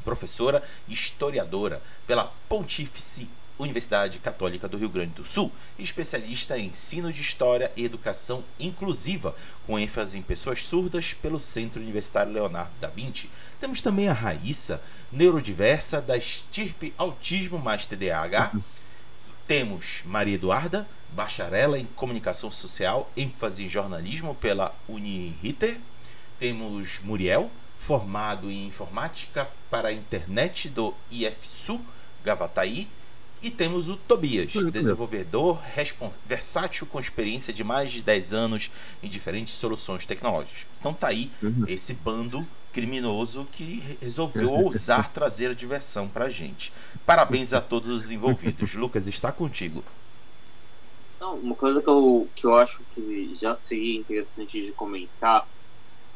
professora e historiadora pela Pontífice Universidade Católica do Rio Grande do Sul, especialista em ensino de História e Educação Inclusiva, com ênfase em pessoas surdas pelo Centro Universitário Leonardo da Vinci. Temos também a Raíssa, neurodiversa da estirpe Autismo mais TDAH. Temos Maria Eduarda, bacharela em Comunicação Social, ênfase em Jornalismo pela Uniriter. Temos Muriel, formado em Informática para a Internet do IFSU, Gavataí. E temos o Tobias, desenvolvedor versátil com experiência de mais de 10 anos em diferentes soluções tecnológicas. Então tá aí esse bando criminoso que resolveu ousar trazer a diversão pra gente. Parabéns a todos os envolvidos. Lucas, está contigo. Não, uma coisa que eu acho que já seria interessante de comentar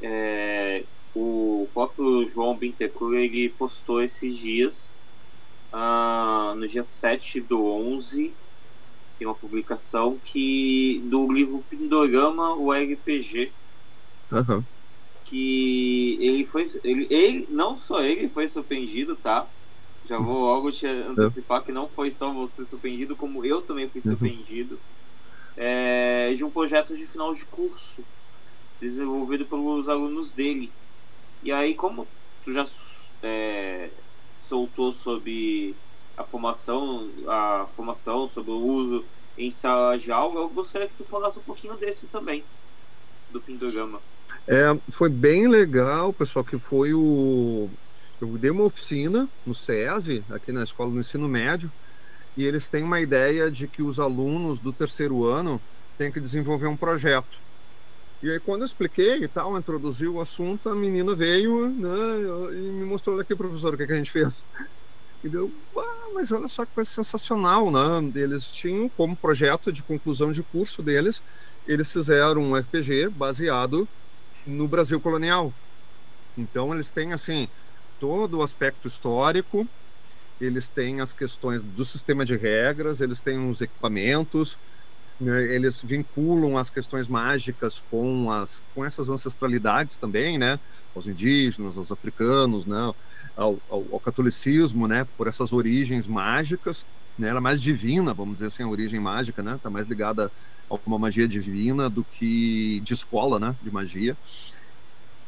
é o próprio João Bittencourt, ele postou esses dias, no dia 7/11, tem uma publicação do livro Pindorama, o RPG, que ele não só ele foi surpreendido, tá? Já vou logo te antecipar que não foi só você surpreendido, como eu também fui surpreendido, de um projeto de final de curso desenvolvido pelos alunos dele. E aí, como tu já soltou sobre a formação sobre o uso em sala de aula, eu gostaria que tu falasse um pouquinho desse também, do Pindorama. Foi bem legal, pessoal, que foi eu dei uma oficina no SESI, aqui na Escola do Ensino Médio, e eles têm uma ideia de que os alunos do terceiro ano têm que desenvolver um projeto. E aí, quando eu expliquei e tal, introduzi o assunto, a menina veio, né, e me mostrou aqui, professor, o que a gente fez. E deu, mas olha só que coisa sensacional, né? Eles tinham como projeto de conclusão de curso deles, eles fizeram um RPG baseado no Brasil colonial. Então, eles têm, assim, todo o aspecto histórico, eles têm as questões do sistema de regras, eles têm os equipamentos, né, eles vinculam as questões mágicas com essas ancestralidades também, né, aos indígenas, aos africanos, né, ao catolicismo, né, por essas origens mágicas, né, ela é mais divina, vamos dizer assim, a origem mágica, né, está mais ligada a uma magia divina do que de escola, né, de magia.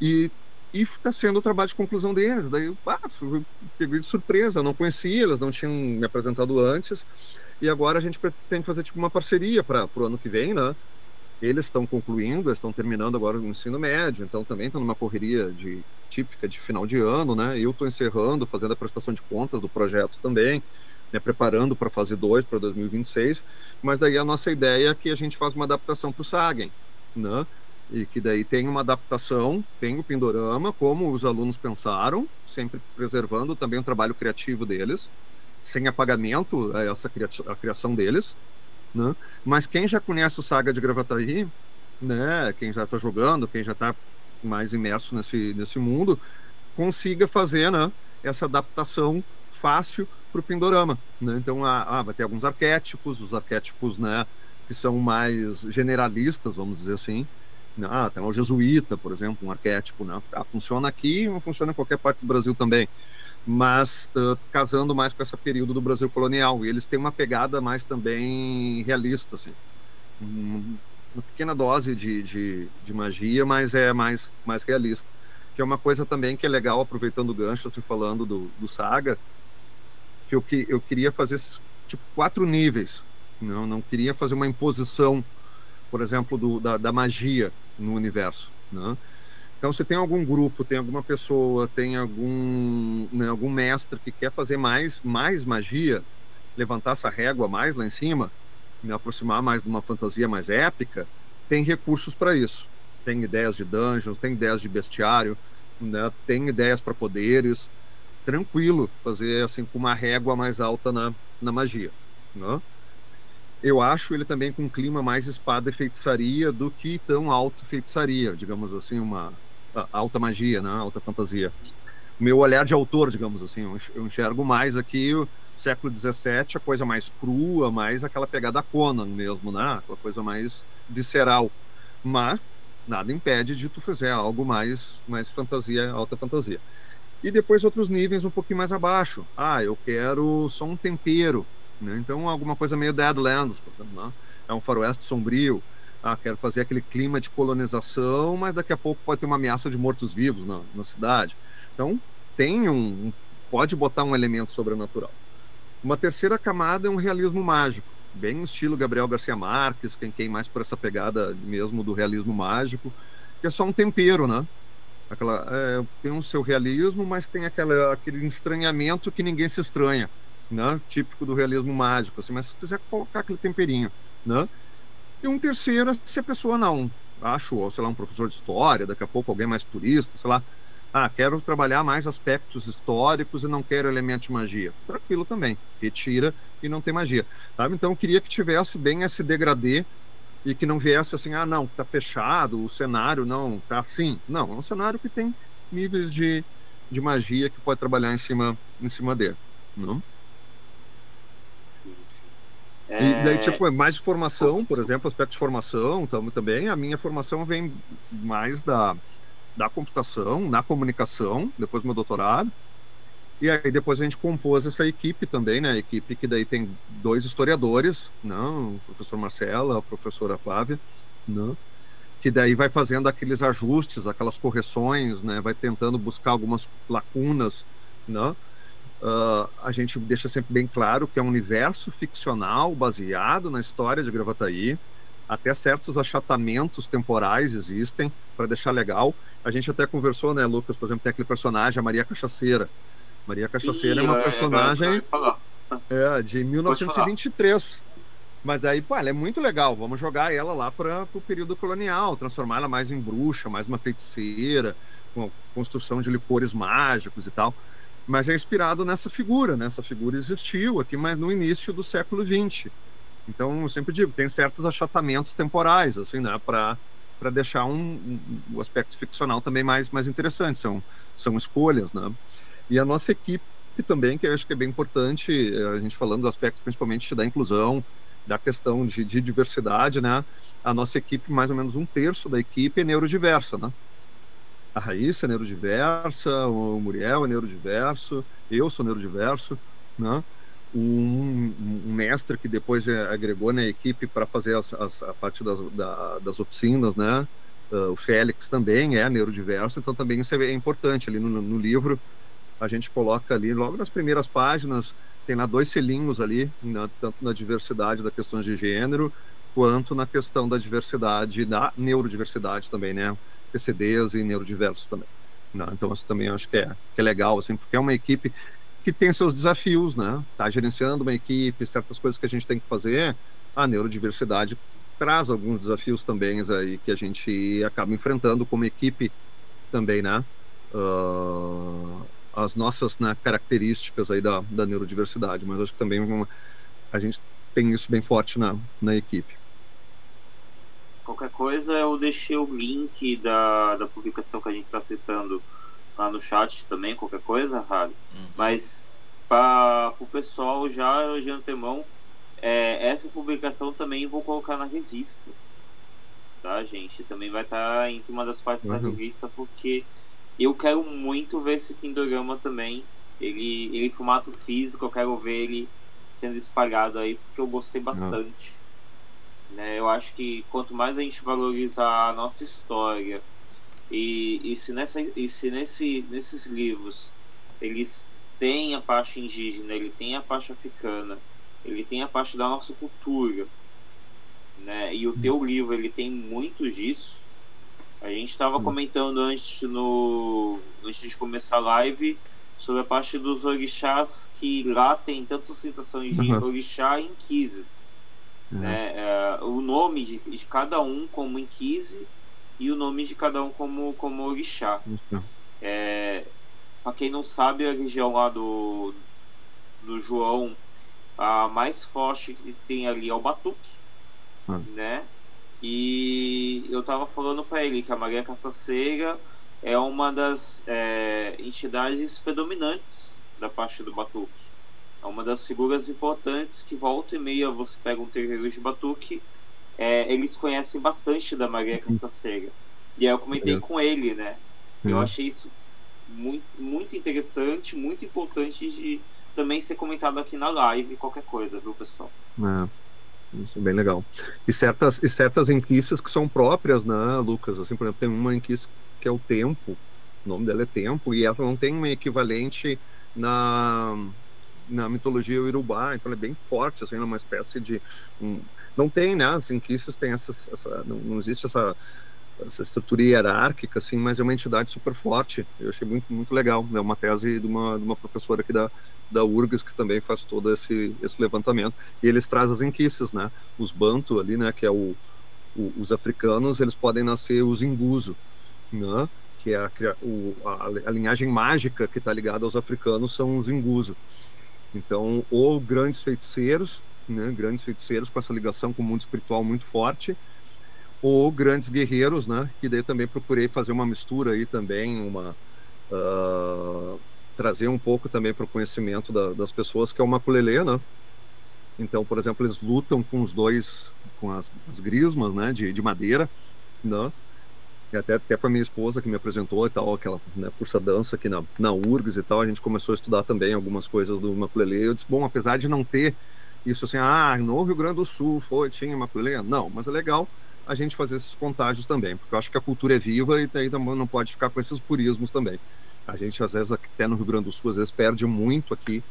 E está sendo o trabalho de conclusão deles. Daí eu peguei de surpresa, não conhecia, eles não tinham me apresentado antes. E agora a gente pretende fazer tipo uma parceria para o ano que vem, né? Eles estão concluindo, eles estão terminando agora o ensino médio, então também estão numa correria típica de final de ano, né? Eu estou encerrando, fazendo a prestação de contas do projeto também, né? Preparando para a fase 2, para 2026. Mas daí a nossa ideia é que a gente faz uma adaptação para o Sagen, né? E que daí tem uma adaptação, tem o Pindorama, como os alunos pensaram, sempre preservando também o trabalho criativo deles, sem apagamento a criação deles, né? Mas quem já conhece o Saga de Gravataí, né, quem já está jogando, quem já está mais imerso nesse mundo, consiga fazer, né, essa adaptação fácil para o Pindorama, né? Então vai ter alguns arquétipos, os arquétipos, né, que são mais generalistas, vamos dizer assim. Tem o jesuíta, por exemplo, um arquétipo, né? Funciona aqui, não funciona em qualquer parte do Brasil também, mas casando mais com esse período do Brasil colonial, e eles têm uma pegada mais também realista, assim. uma pequena dose de magia, mas é mais realista. Que é uma coisa também que é legal, aproveitando o gancho, eu estou falando do Saga, que eu queria fazer esses, tipo, 4 níveis. Não queria fazer uma imposição, por exemplo, da magia no universo, né? Então, se tem algum grupo, tem alguma pessoa, tem algum mestre que quer fazer mais magia, levantar essa régua mais lá em cima, me aproximar mais de uma fantasia mais épica, tem recursos para isso. Tem ideias de dungeons, tem ideias de bestiário, né? Tem ideias para poderes. Tranquilo fazer assim com uma régua mais alta na magia, né? Eu acho ele também com um clima mais espada e feitiçaria do que tão alto feitiçaria, digamos assim, uma alta magia, né? Alta fantasia. O meu olhar de autor, digamos assim, eu enxergo mais aqui o século XVII, a coisa mais crua, mais aquela pegada Conan mesmo, né? Aquela coisa mais visceral. Mas nada impede de tu fazer algo mais fantasia, alta fantasia. E depois outros níveis um pouquinho mais abaixo. Eu quero só um tempero, né? Então alguma coisa meio Deadlands, por exemplo, né? É um faroeste sombrio. Quero fazer aquele clima de colonização, mas daqui a pouco pode ter uma ameaça de mortos-vivos na cidade. Então pode botar um elemento sobrenatural. Uma terceira camada é um realismo mágico, bem no estilo Gabriel Garcia Marques, quem mais por essa pegada mesmo do realismo mágico, que é só um tempero, né? Tem um seu realismo, mas tem aquele estranhamento que ninguém se estranha, né? Típico do realismo mágico, assim, mas se quiser colocar aquele temperinho, né? E um terceiro, se a pessoa não, sei lá, um professor de história, daqui a pouco alguém mais turista, sei lá, quero trabalhar mais aspectos históricos e não quero elemento de magia. Tranquilo também, retira e não tem magia, sabe? Então eu queria que tivesse bem esse degradê e que não viesse assim, não, tá fechado, o cenário não tá assim. Não, é um cenário que tem níveis de magia que pode trabalhar em cima dele, não? Sim. E daí, tipo, mais formação, por exemplo, aspecto de formação também. A minha formação vem mais da computação, na comunicação, depois do meu doutorado. E aí depois a gente compôs essa equipe também, né? A equipe que daí tem 2 historiadores, não, o professor Marcelo, a professora Flávia, não, que daí vai fazendo aqueles ajustes, aquelas correções, né? Vai tentando buscar algumas lacunas, não? A gente deixa sempre bem claro que é um universo ficcional baseado na história de Gravataí. Até certos achatamentos temporais existem para deixar legal. A gente até conversou, né, Lucas? Por exemplo, tem aquele personagem, a Maria Cachaceira. Maria Cachaceira é uma personagem de 1923. Mas daí, ela é muito legal. Vamos jogar ela lá para o período colonial, transformar ela mais em bruxa, mais uma feiticeira, com a construção de licores mágicos e tal. Mas é inspirado nessa figura, né? Essa figura existiu aqui, mas no início do século XX. Então, eu sempre digo, tem certos achatamentos temporais, assim, né? Para deixar o aspecto ficcional também mais interessante. São escolhas, né? E a nossa equipe também, que eu acho que é bem importante, a gente falando do aspecto principalmente da inclusão, da questão de diversidade, né? A nossa equipe, mais ou menos 1/3 da equipe é neurodiversa, né? A Raíssa é neurodiversa, o Muriel é neurodiverso, eu sou neurodiverso, né? Um mestre que depois agregou na equipe para fazer a parte das oficinas, né? O Félix também é neurodiverso, então também isso é importante ali no livro. A gente coloca ali, logo nas primeiras páginas, tem lá 2 selinhos ali, tanto na diversidade das questões de gênero, quanto na questão da diversidade, da neurodiversidade também, né? PCDs e neurodiversos também. Né? Então, isso também eu acho que é legal, assim, porque é uma equipe que tem seus desafios, né? Tá gerenciando uma equipe, certas coisas que a gente tem que fazer, a neurodiversidade traz alguns desafios também aí que a gente acaba enfrentando como equipe também, né? As nossas, né, características aí da neurodiversidade, mas acho que também a gente tem isso bem forte na equipe. Qualquer coisa, eu deixei o link da publicação que a gente está citando lá no chat também, qualquer coisa, Rabi. Mas para o pessoal já de antemão, essa publicação também vou colocar na revista, tá, gente? Também vai estar entre uma das partes da revista, porque eu quero muito ver esse Pindorama também, ele em formato físico, eu quero ver ele sendo espalhado aí, porque eu gostei bastante. né? Eu acho que quanto mais a gente valorizar a nossa história nesses livros eles têm a parte indígena, ele tem a parte africana, ele tem a parte da nossa cultura, né? E o teu livro ele tem muito disso. A gente estava comentando antes de começar a live sobre a parte dos orixás, que lá tem tanto citações de orixá e inquises, né? O nome de cada um como inquise e o nome de cada um como orixá. Para quem não sabe, a região lá do João, a mais forte que tem ali é o Batuque, né? E eu tava falando para ele que a Maria Caçaceira é uma das entidades predominantes da parte do Batuque. É uma das figuras importantes que volta e meia você pega um terreiro de Batuque, eles conhecem bastante da Maria Caçaceira. E aí eu comentei com ele, né? Eu achei isso muito, muito interessante, muito importante de também ser comentado aqui na live, qualquer coisa, viu, pessoal? Isso é bem legal. E certas enquisas que são próprias, né, Lucas? Assim, por exemplo, tem uma enquisa que é o Tempo, o nome dela é Tempo, e ela não tem um equivalente na mitologia urubá, então ela é bem forte, assim, ela é uma espécie de... não tem, né, as enquisas têm não existe essa estrutura hierárquica, assim, mas é uma entidade super forte. Eu achei muito, muito legal. É uma tese de uma professora aqui da URGS, que também faz todo esse levantamento. E eles trazem as enquisas, né? Os Bantu ali, né? Que é os africanos, eles podem nascer os Inguso, né? Que é a linhagem mágica que está ligada aos africanos são os Inguso. Então, ou grandes feiticeiros, né? Grandes feiticeiros com essa ligação com o mundo espiritual muito forte, ou grandes guerreiros, né? Que daí também procurei fazer uma mistura aí também, trazer um pouco também para o conhecimento das pessoas, que é o maculelê, né? Então, por exemplo, eles lutam com com as grismas, né? De madeira, né? E até foi minha esposa que me apresentou e tal, aquela, né, cursa dança aqui na URGS e tal, a gente começou a estudar também algumas coisas do maculelê. Eu disse, bom, apesar de não ter isso assim, no Rio Grande do Sul tinha maculelê, não, mas é legal a gente fazer esses contágios também, porque eu acho que a cultura é viva e daí não pode ficar com esses purismos também. A gente, às vezes, até no Rio Grande do Sul, às vezes perde muito aqui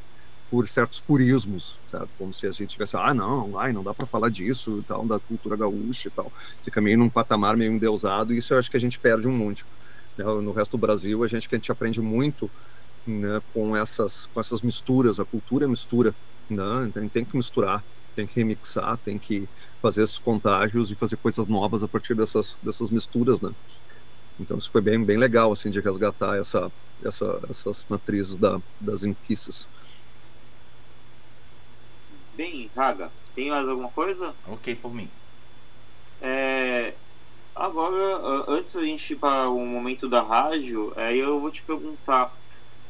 por certos purismos, certo? Como se a gente tivesse, não dá para falar disso, tal, da cultura gaúcha e tal. Fica meio num patamar meio endeusado, e isso eu acho que a gente perde um monte. No resto do Brasil, a gente aprende muito, né, com essas misturas. A cultura é mistura, né? Então, a gente tem que misturar, tem que remixar, tem que fazer esses contágios e fazer coisas novas a partir dessas misturas, né? Então isso foi bem legal, assim, de resgatar essas matrizes das enquisas. Bem, Raga, tem mais alguma coisa? Ok, por mim. Agora, antes da gente ir para o momento da rádio, eu vou te perguntar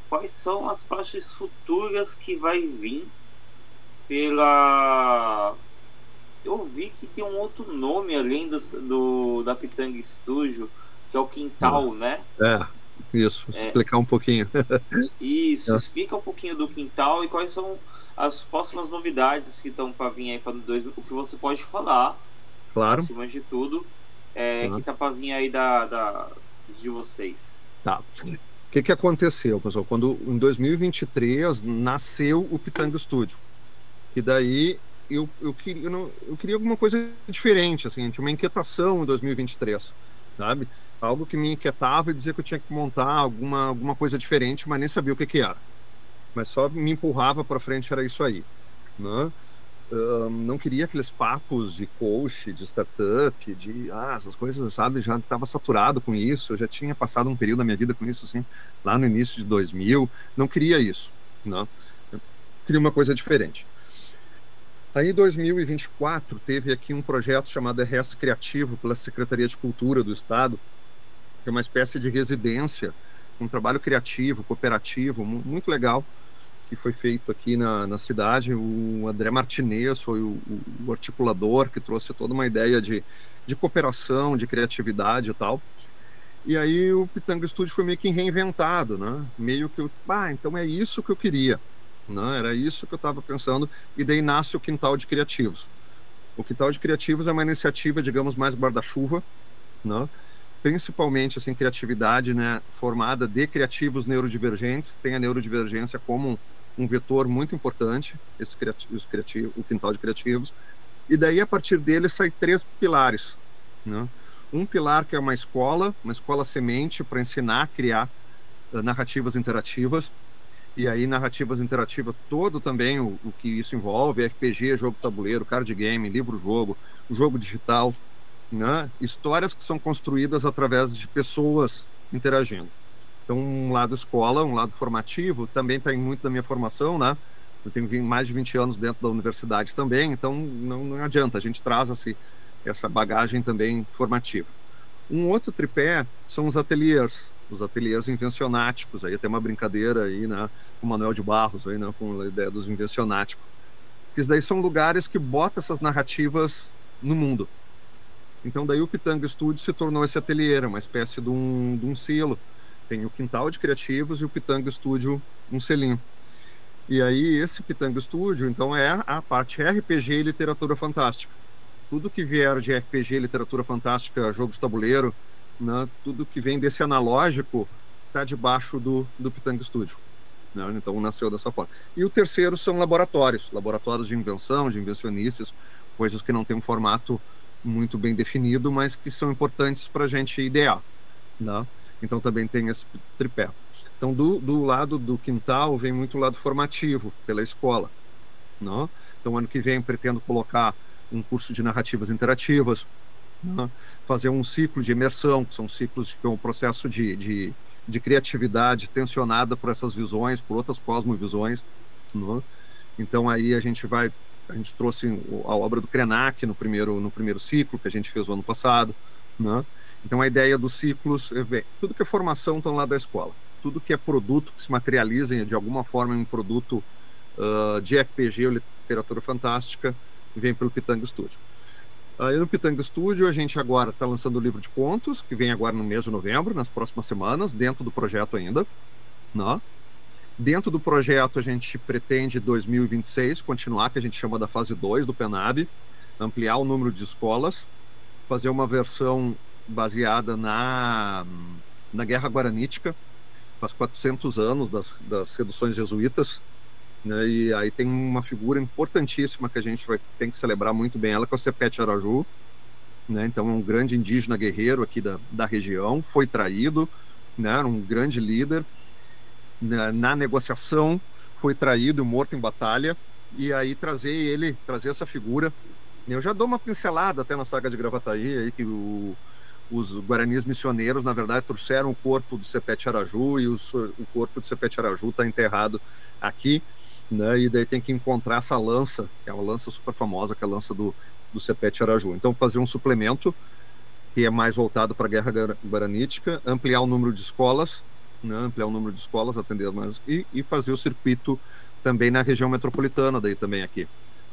quais são as partes futuras que vai vir pela... Eu vi que tem um outro nome além da Pitanga Studio, que é o Quintal, né? Isso, explicar um pouquinho. Isso, explica um pouquinho do Quintal e quais são as próximas novidades que estão para vir aí para o que você pode falar, claro, acima de tudo, que tá para vir aí de vocês. Tá. O que aconteceu, pessoal? Quando em 2023 nasceu o Pitanga Studio, e daí eu queria alguma coisa diferente, assim, tinha uma inquietação em 2023, sabe? Algo que me inquietava e dizia que eu tinha que montar alguma coisa diferente, mas nem sabia o que era. Mas só me empurrava para frente, era isso aí, né? Não queria aqueles papos de coach, de startup, essas coisas, sabe? Já estava saturado com isso, eu já tinha passado um período da minha vida com isso, assim, lá no início de 2000, não queria isso, né? Eu queria uma coisa diferente. Aí, em 2024, teve aqui um projeto chamado RS Criativo, pela Secretaria de Cultura do Estado, que é uma espécie de residência, um trabalho criativo, cooperativo, muito legal, que foi feito aqui na cidade. O André Martinez foi o articulador, que trouxe toda uma ideia de cooperação, de criatividade e tal. E aí o Pitanga Studio foi meio que reinventado, né? Meio que, então é isso que eu queria. Não, era isso que eu estava pensando, e daí nasce o Quintal de Criativos. O Quintal de Criativos é uma iniciativa, digamos, mais guarda-chuva, né? Principalmente assim, criatividade, né, formada de criativos neurodivergentes. Tem a neurodivergência como um vetor muito importante, o Quintal de Criativos. E daí, a partir dele, saem 3 pilares, né? Um pilar que é uma escola semente para ensinar a criar narrativas interativas. E aí, narrativas interativas, todo também o que isso envolve, RPG, jogo tabuleiro, card game, livro-jogo, jogo digital, né? Histórias que são construídas através de pessoas interagindo. Então, um lado escola, um lado formativo, também tem muito da minha formação, né? Eu tenho mais de 20 anos dentro da universidade também, então não adianta, a gente traz essa bagagem também formativa. Um outro tripé são os ateliês invencionáticos, aí tem uma brincadeira aí, né, com o Manuel de Barros, aí, né, com a ideia dos invencionáticos. Isso daí são lugares que botam essas narrativas no mundo. Então daí o Pitanga Studio se tornou esse ateliê, uma espécie de um selo. Tem o Quintal de Criativos e o Pitanga Studio, um selinho. E aí esse Pitanga Studio, então, é a parte RPG e literatura fantástica. Tudo que vier de RPG, literatura fantástica, jogo de tabuleiro, né, tudo que vem desse analógico está debaixo do Pitanga Studio. Né? Então nasceu dessa forma. E o terceiro são laboratórios de invenção, de invencionistas, coisas que não têm um formato muito bem definido, mas que são importantes para a gente idear. Né? Então também tem esse tripé. Então do lado do quintal vem muito o lado formativo, pela escola. Né? Então ano que vem pretendo colocar um curso de narrativas interativas, né? Fazer um ciclo de imersão, que são ciclos que é um processo de criatividade tensionada por essas visões, por outras cosmovisões. Né? Então aí a gente trouxe a obra do Krenak no primeiro ciclo que a gente fez o ano passado. Né? Então a ideia dos ciclos, tudo que é formação estão lá da escola, tudo que é produto que se materializa de alguma forma em um produto de RPG ou literatura fantástica vem pelo Pitanga Studio. Aí no Pitanga Studio a gente agora está lançando o livro de contos, que vem agora no mês de novembro, nas próximas semanas, dentro do projeto ainda. Né? Dentro do projeto a gente pretende 2026 continuar, que a gente chama da fase 2 do PENAB, ampliar o número de escolas, fazer uma versão baseada na Guerra Guaranítica, faz 400 anos das seduções jesuítas, né? E aí tem uma figura importantíssima que a gente tem que celebrar muito bem ela, que é o Sepete Araju, né? Então é um grande indígena guerreiro aqui da região, foi traído, né? Era um grande líder, na negociação foi traído e morto em batalha, e aí trazer essa figura. Eu já dou uma pincelada até na saga de Gravataí, aí, que os guaranis missioneiros, na verdade, trouxeram o corpo do Sepete Araju, e o corpo do Sepete Araju está enterrado aqui, né? E daí tem que encontrar essa lança, que é uma lança super famosa, que é a lança do Sepete Araju. Então fazer um suplemento que é mais voltado para a Guerra Guaranítica, ampliar o número de escolas, né? Atender mais, e fazer o circuito também na região metropolitana, daí também aqui,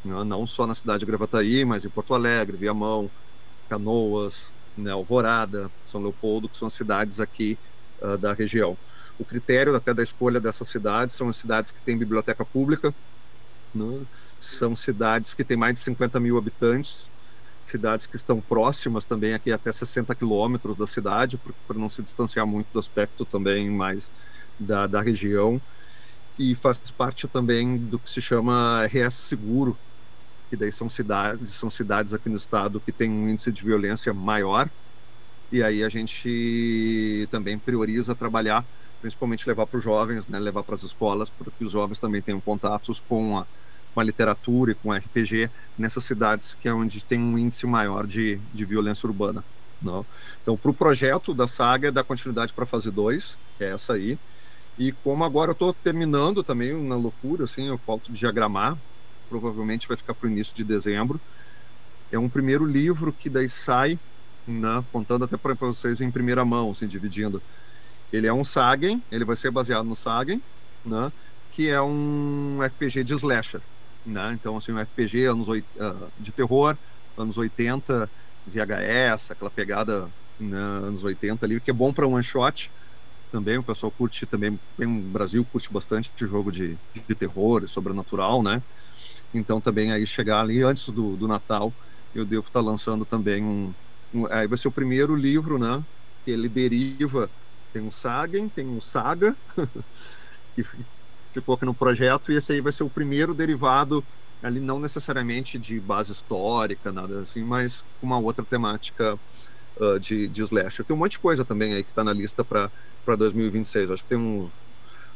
né? Não só na cidade de Gravataí, mas em Porto Alegre, Viamão, Canoas, né? Alvorada, São Leopoldo, que são cidades aqui da região. O critério até da escolha dessas cidades são as cidades que têm biblioteca pública, né? São cidades que têm mais de 50 mil habitantes, cidades que estão próximas também aqui até 60 quilômetros da cidade, para não se distanciar muito do aspecto também mais da região, e faz parte também do que se chama RS Seguro, que daí são cidades aqui no estado que tem um índice de violência maior, e aí a gente também prioriza trabalhar, principalmente levar para os jovens, né, levar para as escolas, para que os jovens também tenham contatos com a literatura e com a RPG nessas cidades que é onde tem um índice maior de violência urbana. Não? Então, para o projeto da saga, da continuidade para a fase 2, que é essa aí, e como agora eu estou terminando também na loucura, assim, eu falto de diagramar, provavelmente vai ficar para o início de dezembro, é um primeiro livro que daí sai, né, contando até para vocês em primeira mão, assim, dividindo. Ele é um Sagen, ele vai ser baseado no Sagen, né, que é um RPG de slasher, né? Então, assim, um RPG de terror, anos 80, VHS, aquela pegada, né, anos 80 ali, que é bom para one shot também. O pessoal curte também, no Brasil curte bastante de jogo de terror e sobrenatural, né? Então também aí chegar ali antes do Natal eu devo estar lançando também aí vai ser o primeiro livro, né? Que ele deriva, tem um Sagen, tem um Saga, que ficou aqui no projeto, e esse aí vai ser o primeiro derivado ali, não necessariamente de base histórica, nada assim, mas com uma outra temática de slasher. Tem um monte de coisa também aí que está na lista para 2026. Acho que tem uns.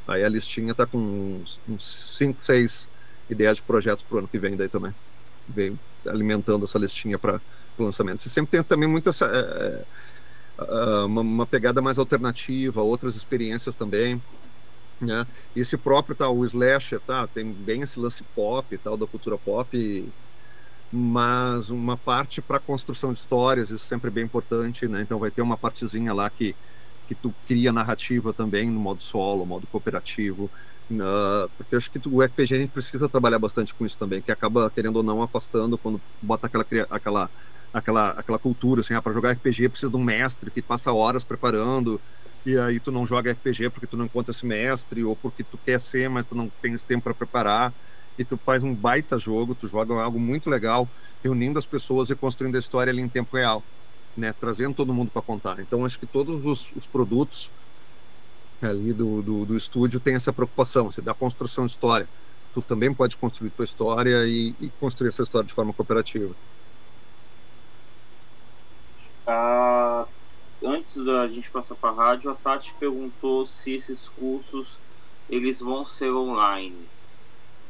Aí a listinha está com uns 5, 6 ideias de projetos para o ano que vem daí também. Vem alimentando essa listinha para o lançamento. Você sempre tem também muita uma pegada mais alternativa, outras experiências também, né? E esse próprio o slasher, tem bem esse lance pop e tal, da cultura pop, mas uma parte para construção de histórias, isso sempre é bem importante, né? Então vai ter uma partezinha lá que tu cria narrativa também no modo solo, modo cooperativo, porque eu acho que o RPG a gente precisa trabalhar bastante com isso também, que acaba, querendo ou não, afastando quando bota aquela cultura, assim, para jogar RPG precisa de um mestre que passa horas preparando, e aí tu não joga RPG porque tu não encontra esse mestre, ou porque tu quer ser, mas tu não tem esse tempo para preparar, e tu faz um baita jogo, tu joga algo muito legal, reunindo as pessoas e construindo a história ali em tempo real, né, trazendo todo mundo para contar. Então acho que todos os produtos ali do estúdio tem essa preocupação, da construção de história. Tu também pode construir tua história e construir essa história de forma cooperativa. Antes da gente passar para a rádio, a Tati perguntou se esses cursos eles vão ser online.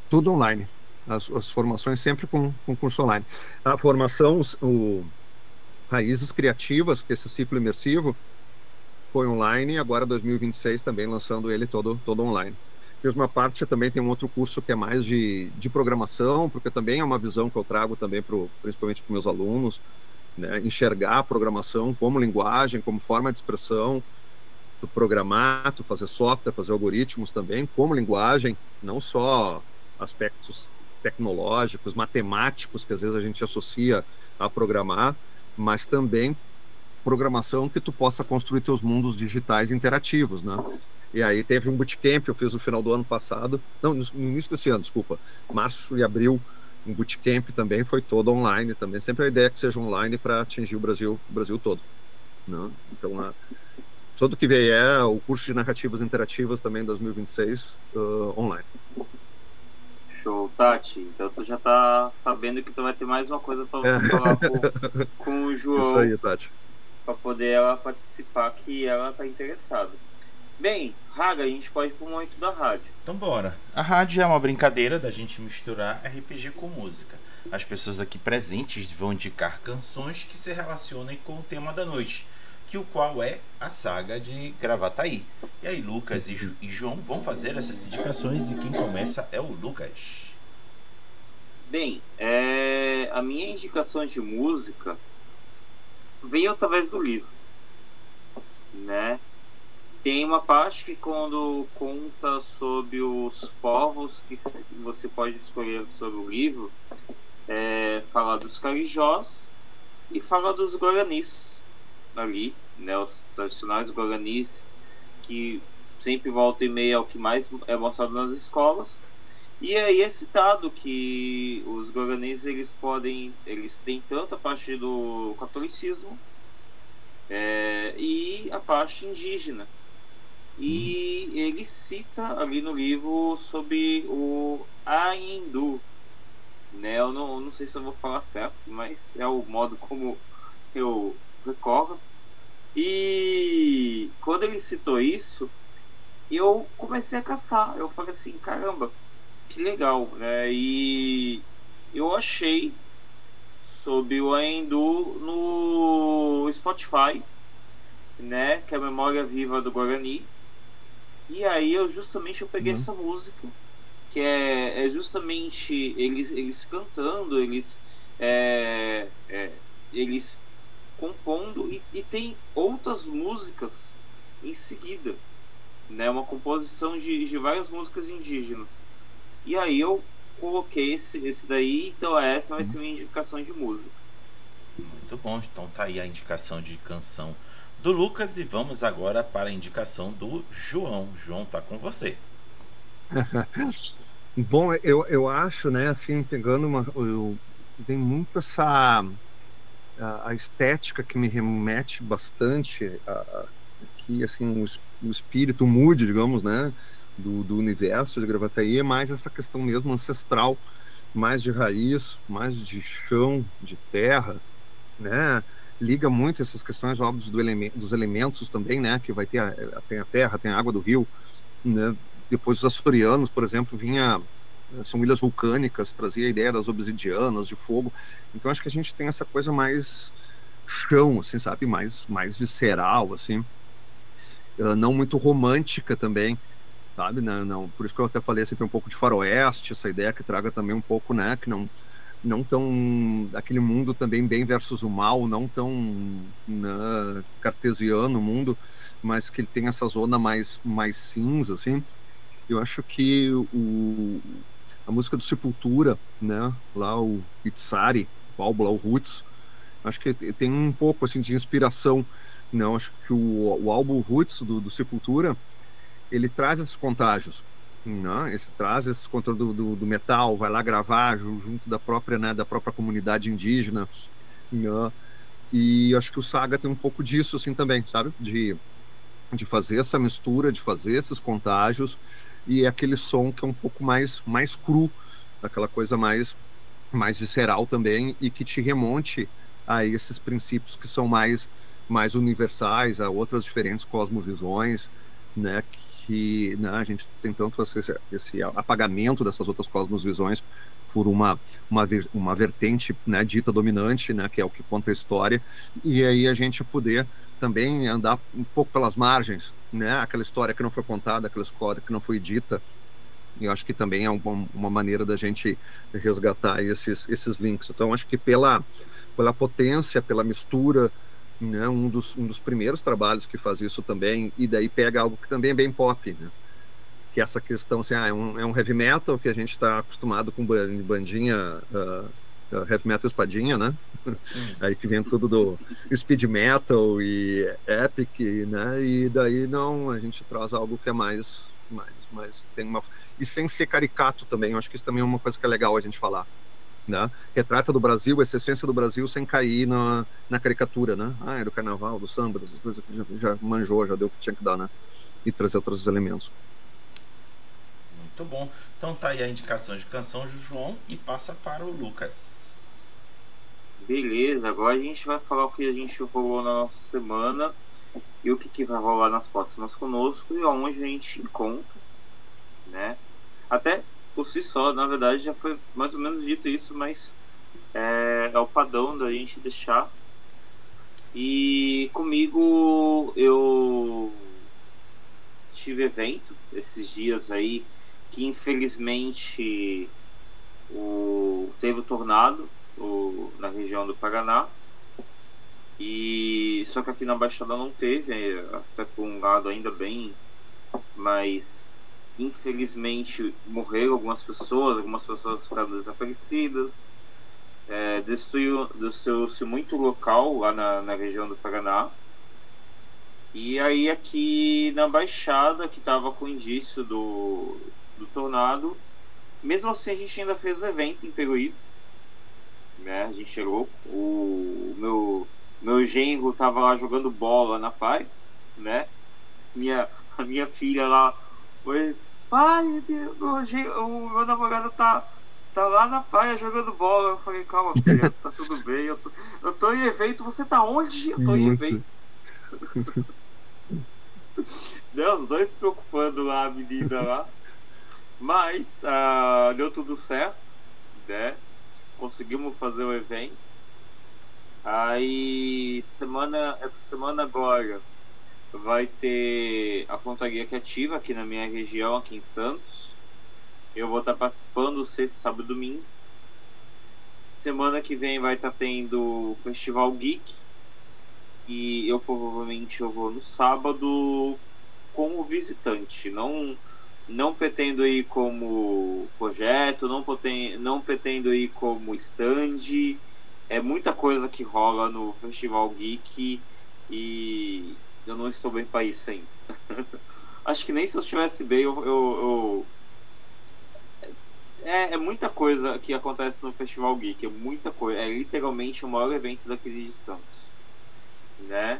Tudo online. As formações sempre com curso online. A formação, Raízes Criativas, que é esse ciclo imersivo, foi online, e agora 2026 também lançando ele todo online. Mesma parte, também tem um outro curso que é mais de programação, porque também é uma visão que eu trago também principalmente para meus alunos, né? Enxergar a programação como linguagem, como forma de expressão, tu programar, tu fazer software, fazer algoritmos também como linguagem, não só aspectos tecnológicos, matemáticos, que às vezes a gente associa a programar, mas também programação que tu possa construir teus mundos digitais interativos, né? E aí teve um bootcamp, eu fiz no final do ano passado, não, no início desse ano, desculpa, março e abril, um bootcamp também, foi todo online também, sempre a ideia é que seja online para atingir o Brasil todo, né? Então, tudo que vier, o curso de narrativas interativas também 2026, online. Show, Tati. Então tu já tá sabendo que tu vai ter mais uma coisa para você falar com o João. Isso aí, Tati. Para poder ela participar, que ela tá interessada. Bem, Raga, a gente pode ir pro momento da rádio. Então bora. A rádio é uma brincadeira da gente misturar RPG com música. As pessoas aqui presentes vão indicar canções que se relacionem com o tema da noite, que o qual é a saga de Gravataí. E aí Lucas e João vão fazer essas indicações, e quem começa é o Lucas. Bem, a minha indicação de música veio através do livro, né? Tem uma parte que, quando conta sobre os povos que você pode escolher sobre o livro, fala dos carijós e fala dos guaranis ali, né? Os tradicionais guaranis, que sempre volta e meia é o que mais é mostrado nas escolas. E aí é citado que os guaranis eles têm tanto a parte do catolicismo e a parte indígena. E ele cita ali no livro sobre o Aindu, né? Eu não sei se eu vou falar certo, mas é o modo como eu recordo. E quando ele citou isso, eu comecei a caçar. Eu falei assim, caramba, que legal, né? E eu achei sobre o Aindu no Spotify, né? Que é a memória viva do Guarani. E aí eu peguei essa música, que é justamente eles cantando, eles compondo, e tem outras músicas em seguida, né? Uma composição de várias músicas indígenas. E aí eu coloquei esse daí, então essa vai ser minha indicação de música. Muito bom, então tá aí a indicação de canção do Lucas, e vamos agora para a indicação do João. João, tá com você. Bom, eu acho, né, assim, pegando vem muito essa a estética que me remete bastante que assim o espírito mood, digamos, né, do universo de Gravataí é mais essa questão mesmo ancestral, mais de raiz, mais de chão, de terra, né? Liga muito essas questões óbvias dos elementos também, né? Que vai ter tem a terra, tem a água do rio, né? Depois os açorianos, por exemplo, são ilhas vulcânicas, trazia a ideia das obsidianas, de fogo. Então acho que a gente tem essa coisa mais chão, assim, sabe? Mais visceral, assim. Não muito romântica também, sabe? Não, por isso que eu até falei assim, tem um pouco de faroeste, essa ideia que traga também um pouco, né? Que não tão aquele mundo também bem versus o mal, não tão né, cartesiano o mundo, mas que ele tem essa zona mais cinza, assim. Eu acho que a música do Sepultura, né, lá o Itzari, o álbum lá, o Roots, acho que tem um pouco assim de inspiração, não, acho que o álbum Roots do Sepultura, ele traz esses contágios, não, ele traz esses contágios do metal, vai lá gravar junto da própria, né, da própria comunidade indígena, não, e acho que o Saga tem um pouco disso assim também, sabe, de fazer essa mistura, de fazer esses contágios, e é aquele som que é um pouco mais cru, aquela coisa mais visceral também, e que te remonte a esses princípios que são mais universais, a outras diferentes cosmovisões, né, que né, a gente tem tanto esse apagamento dessas outras cosmovisões por uma vertente, né, dita dominante, né, que é o que conta a história, e aí a gente poder também andar um pouco pelas margens, né, aquela história que não foi contada, aquela história que não foi dita. E eu acho que também é uma maneira da gente resgatar esses links. Então, acho que pela potência, pela mistura, né, um dos primeiros trabalhos que faz isso também, e daí pega algo que também é bem pop, né? Que é essa questão, assim, é um heavy metal que a gente está acostumado com bandinha, heavy metal espadinha, né? Aí que vem tudo do speed metal e epic, né? E daí não, a gente traz algo que é mais tem uma, e sem ser caricato também. Eu acho que isso também é uma coisa que é legal a gente falar, né? Retrata do Brasil, essa essência do Brasil sem cair na caricatura, né? É do carnaval, do samba, dessas coisas que já manjou, já deu o que tinha que dar, né? E trazer outros elementos. Muito bom. Então tá aí a indicação de canção do João e passa para o Lucas. Beleza, agora a gente vai falar o que a gente rolou na nossa semana e o que vai rolar nas próximas conosco e aonde a gente encontra, né? Até por si só, na verdade, já foi mais ou menos dito isso, mas é o padrão da gente deixar. E comigo eu tive evento esses dias aí que infelizmente teve o tornado na região do Paraná, e só que aqui na Baixada não teve, até por um lado ainda bem, mas infelizmente morreram algumas pessoas ficaram desaparecidas, destruiu-se muito local lá na região do Paraná. E aí aqui na Baixada, que estava com indício do tornado, mesmo assim a gente ainda fez o evento em Peruíbe, né? A gente chegou, o meu genro estava lá jogando bola na praia, né? A minha filha lá foi: pai, o meu namorado tá lá na praia jogando bola. Eu falei: calma, filha, tá tudo bem, eu tô em evento. Você tá onde? Eu tô em evento. Né, os dois se preocupando lá, a menina lá. Mas deu tudo certo, né? Conseguimos fazer o evento. Aí essa semana agora vai ter a Pontaria Criativa aqui na minha região, aqui em Santos. Eu vou estar participando sexta, sábado e domingo. Semana que vem vai estar tendo o Festival Geek, e eu provavelmente vou no sábado como visitante. Não pretendo ir como projeto, não pretendo ir como stand. É muita coisa que rola no Festival Geek e eu não estou bem para isso ainda. Acho que nem se eu estivesse bem, É muita coisa que acontece no Festival Geek, é muita coisa. É literalmente o maior evento daqui de Santos, né?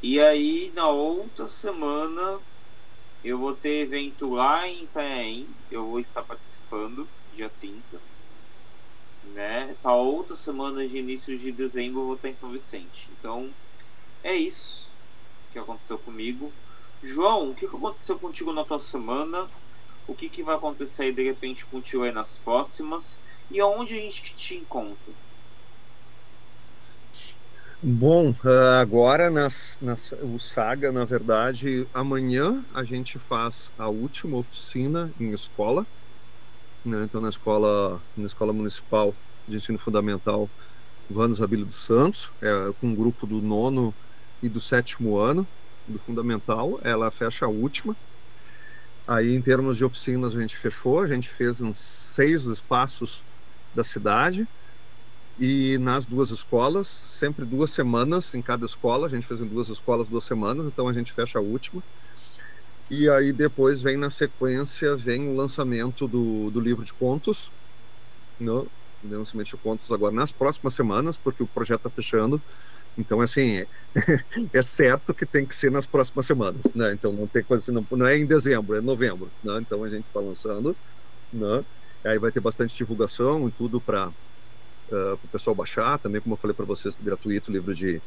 E aí, na outra semana, eu vou ter evento lá em Itanhaém, eu vou estar participando, dia 30, né? Para outra semana de início de dezembro, eu vou estar em São Vicente. Então, é isso que aconteceu comigo. João, o que aconteceu contigo na tua semana? O que vai acontecer aí de repente contigo aí nas próximas? E aonde a gente te encontra? Bom, agora o Saga, na verdade, amanhã a gente faz a última oficina em escola, né? Então, na escola municipal de ensino fundamental Vanos Abílio dos Santos, com um grupo do 9º e do 7º ano do fundamental, ela fecha a última. Aí, em termos de oficinas, a gente fechou, a gente fez em 6 espaços da cidade, e nas 2 escolas, sempre 2 semanas em cada escola, a gente fez em 2 escolas 2 semanas, então a gente fecha a última. E aí depois vem na sequência, vem o lançamento do livro de contos, no lançamento de contos agora nas próximas semanas, porque o projeto está fechando. Então, assim, é certo que tem que ser nas próximas semanas, né? Então, não tem coisa assim, não é em dezembro, é em novembro, né? Então, a gente está lançando, né? Aí vai ter bastante divulgação e tudo para o pessoal baixar, também, como eu falei para vocês, gratuito, livro de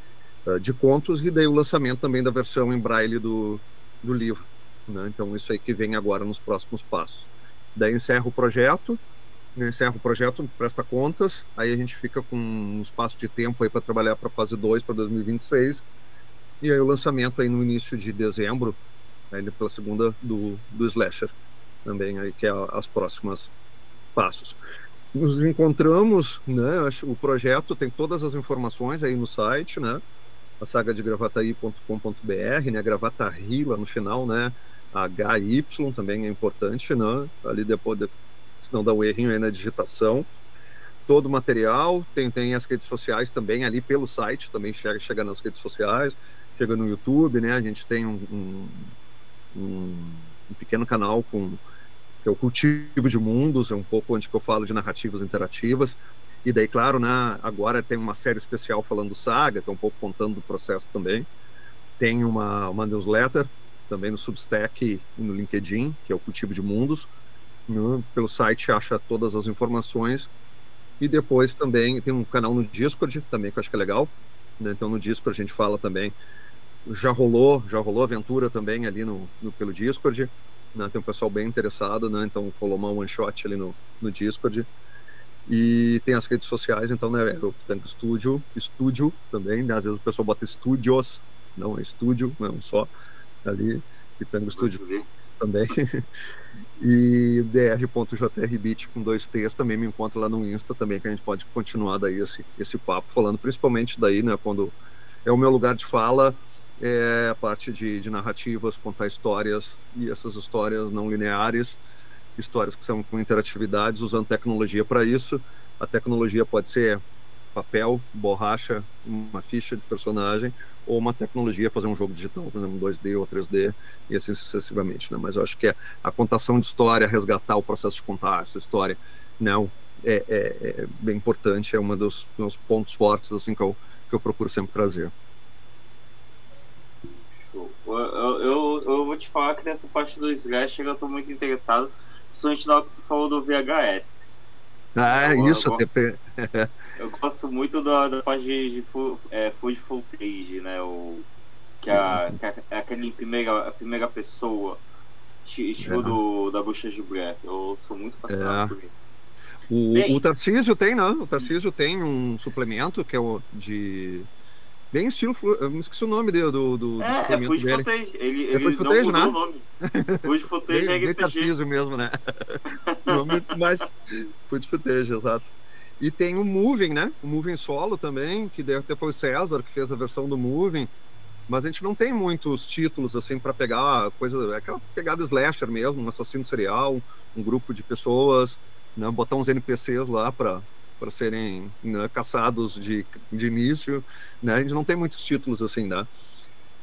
contos, e daí o lançamento também da versão em braille do livro, né? Então, isso aí que vem agora nos próximos passos. Daí encerra o projeto, presta contas, aí a gente fica com um espaço de tempo aí para trabalhar para a fase 2, para 2026, e aí o lançamento aí no início de dezembro, ainda pela segunda do Slasher, também aí, que é as próximas passos. Nos encontramos, né? O projeto tem todas as informações aí no site, né? A sagadegravataí.com.br, né? Gravataí lá no final, né? HY também é importante, né? Ali depois, senão dá um errinho aí na digitação. Todo o material, tem as redes sociais também ali pelo site, também chega nas redes sociais, chega no YouTube, né? A gente tem um pequeno canal que é o Cultivo de Mundos, é um pouco onde que eu falo de narrativas interativas. E daí, claro, né, agora tem uma série especial falando do Saga, que é um pouco contando do processo também. Tem uma newsletter também no Substack e no LinkedIn, que é o Cultivo de Mundos. Pelo site acha todas as informações. E depois também tem um canal no Discord, também, que eu acho que é legal, né? Então, no Discord a gente fala também. Já rolou aventura também ali pelo Discord, né? Tem um pessoal bem interessado, né? Então rolou uma one shot ali no Discord. E tem as redes sociais, então, né? O Tango Estúdio também, né? Às vezes o pessoal bota estúdios, não é estúdio, não é um só ali. E Tango Estúdio também. E dr.jrbit com 2 T's também me encontra lá no Insta também, que a gente pode continuar daí esse papo, falando principalmente daí, né? Quando é o meu lugar de fala, a parte de narrativas, contar histórias, e essas histórias não lineares, histórias que são com interatividades, usando tecnologia para isso. A tecnologia pode ser papel, borracha, uma ficha de personagem, ou uma tecnologia, fazer um jogo digital, por exemplo, 2D ou 3D, e assim sucessivamente, né? Mas eu acho que a contação de história, resgatar o processo de contar essa história, não, é bem importante, é um dos meus pontos fortes, assim, que eu procuro sempre trazer. Eu vou te falar que nessa parte do Slasher eu tô muito interessado, principalmente na hora que tu falou do VHS. Eu gosto muito da parte de food footage, né? Que é aquele em primeira pessoa, estilo da Bucha de Blair. Eu sou muito fascinado por isso. O Tarcísio tem, né? O Tarcísio tem um suplemento que é o de... Bem estilo... Eu me esqueci o nome do suplemento dele. Footage. Ele Food Footage, não mudou, né? O nome. Food Footage é RPG. Tarcísio mesmo, né? Nome mais... Food Footage, exato. E tem o Moving, né? O Moving solo também, que até foi o César que fez a versão do Moving. Mas a gente não tem muitos títulos, assim, para pegar coisa... Aquela pegada slasher mesmo, um assassino serial, um grupo de pessoas, né? Botar uns NPCs lá para serem, né, caçados de início, né? A gente não tem muitos títulos assim, né?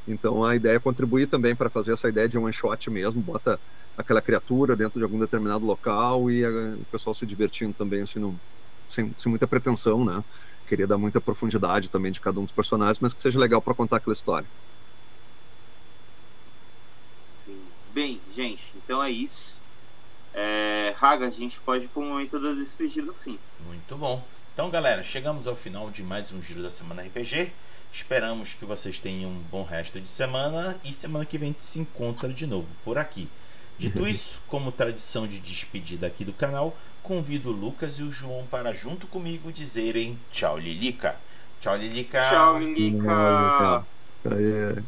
Então a ideia é contribuir também para fazer essa ideia de one shot mesmo, bota aquela criatura dentro de algum determinado local e o pessoal se divertindo também, assim, sem muita pretensão, né? Queria dar muita profundidade também de cada um dos personagens, mas que seja legal para contar aquela história. Sim. Bem, gente, então é isso. Raga, a gente pode ir para o momento da despedida, sim. Muito bom. Então, galera, chegamos ao final de mais um Giro da Semana RPG. Esperamos que vocês tenham um bom resto de semana e semana que vem a gente se encontra de novo por aqui. Dito isso, como tradição de despedida aqui do canal, convido o Lucas e o João para junto comigo dizerem tchau, Lilica. Tchau, Lilica. Tchau, Lilica. Aí.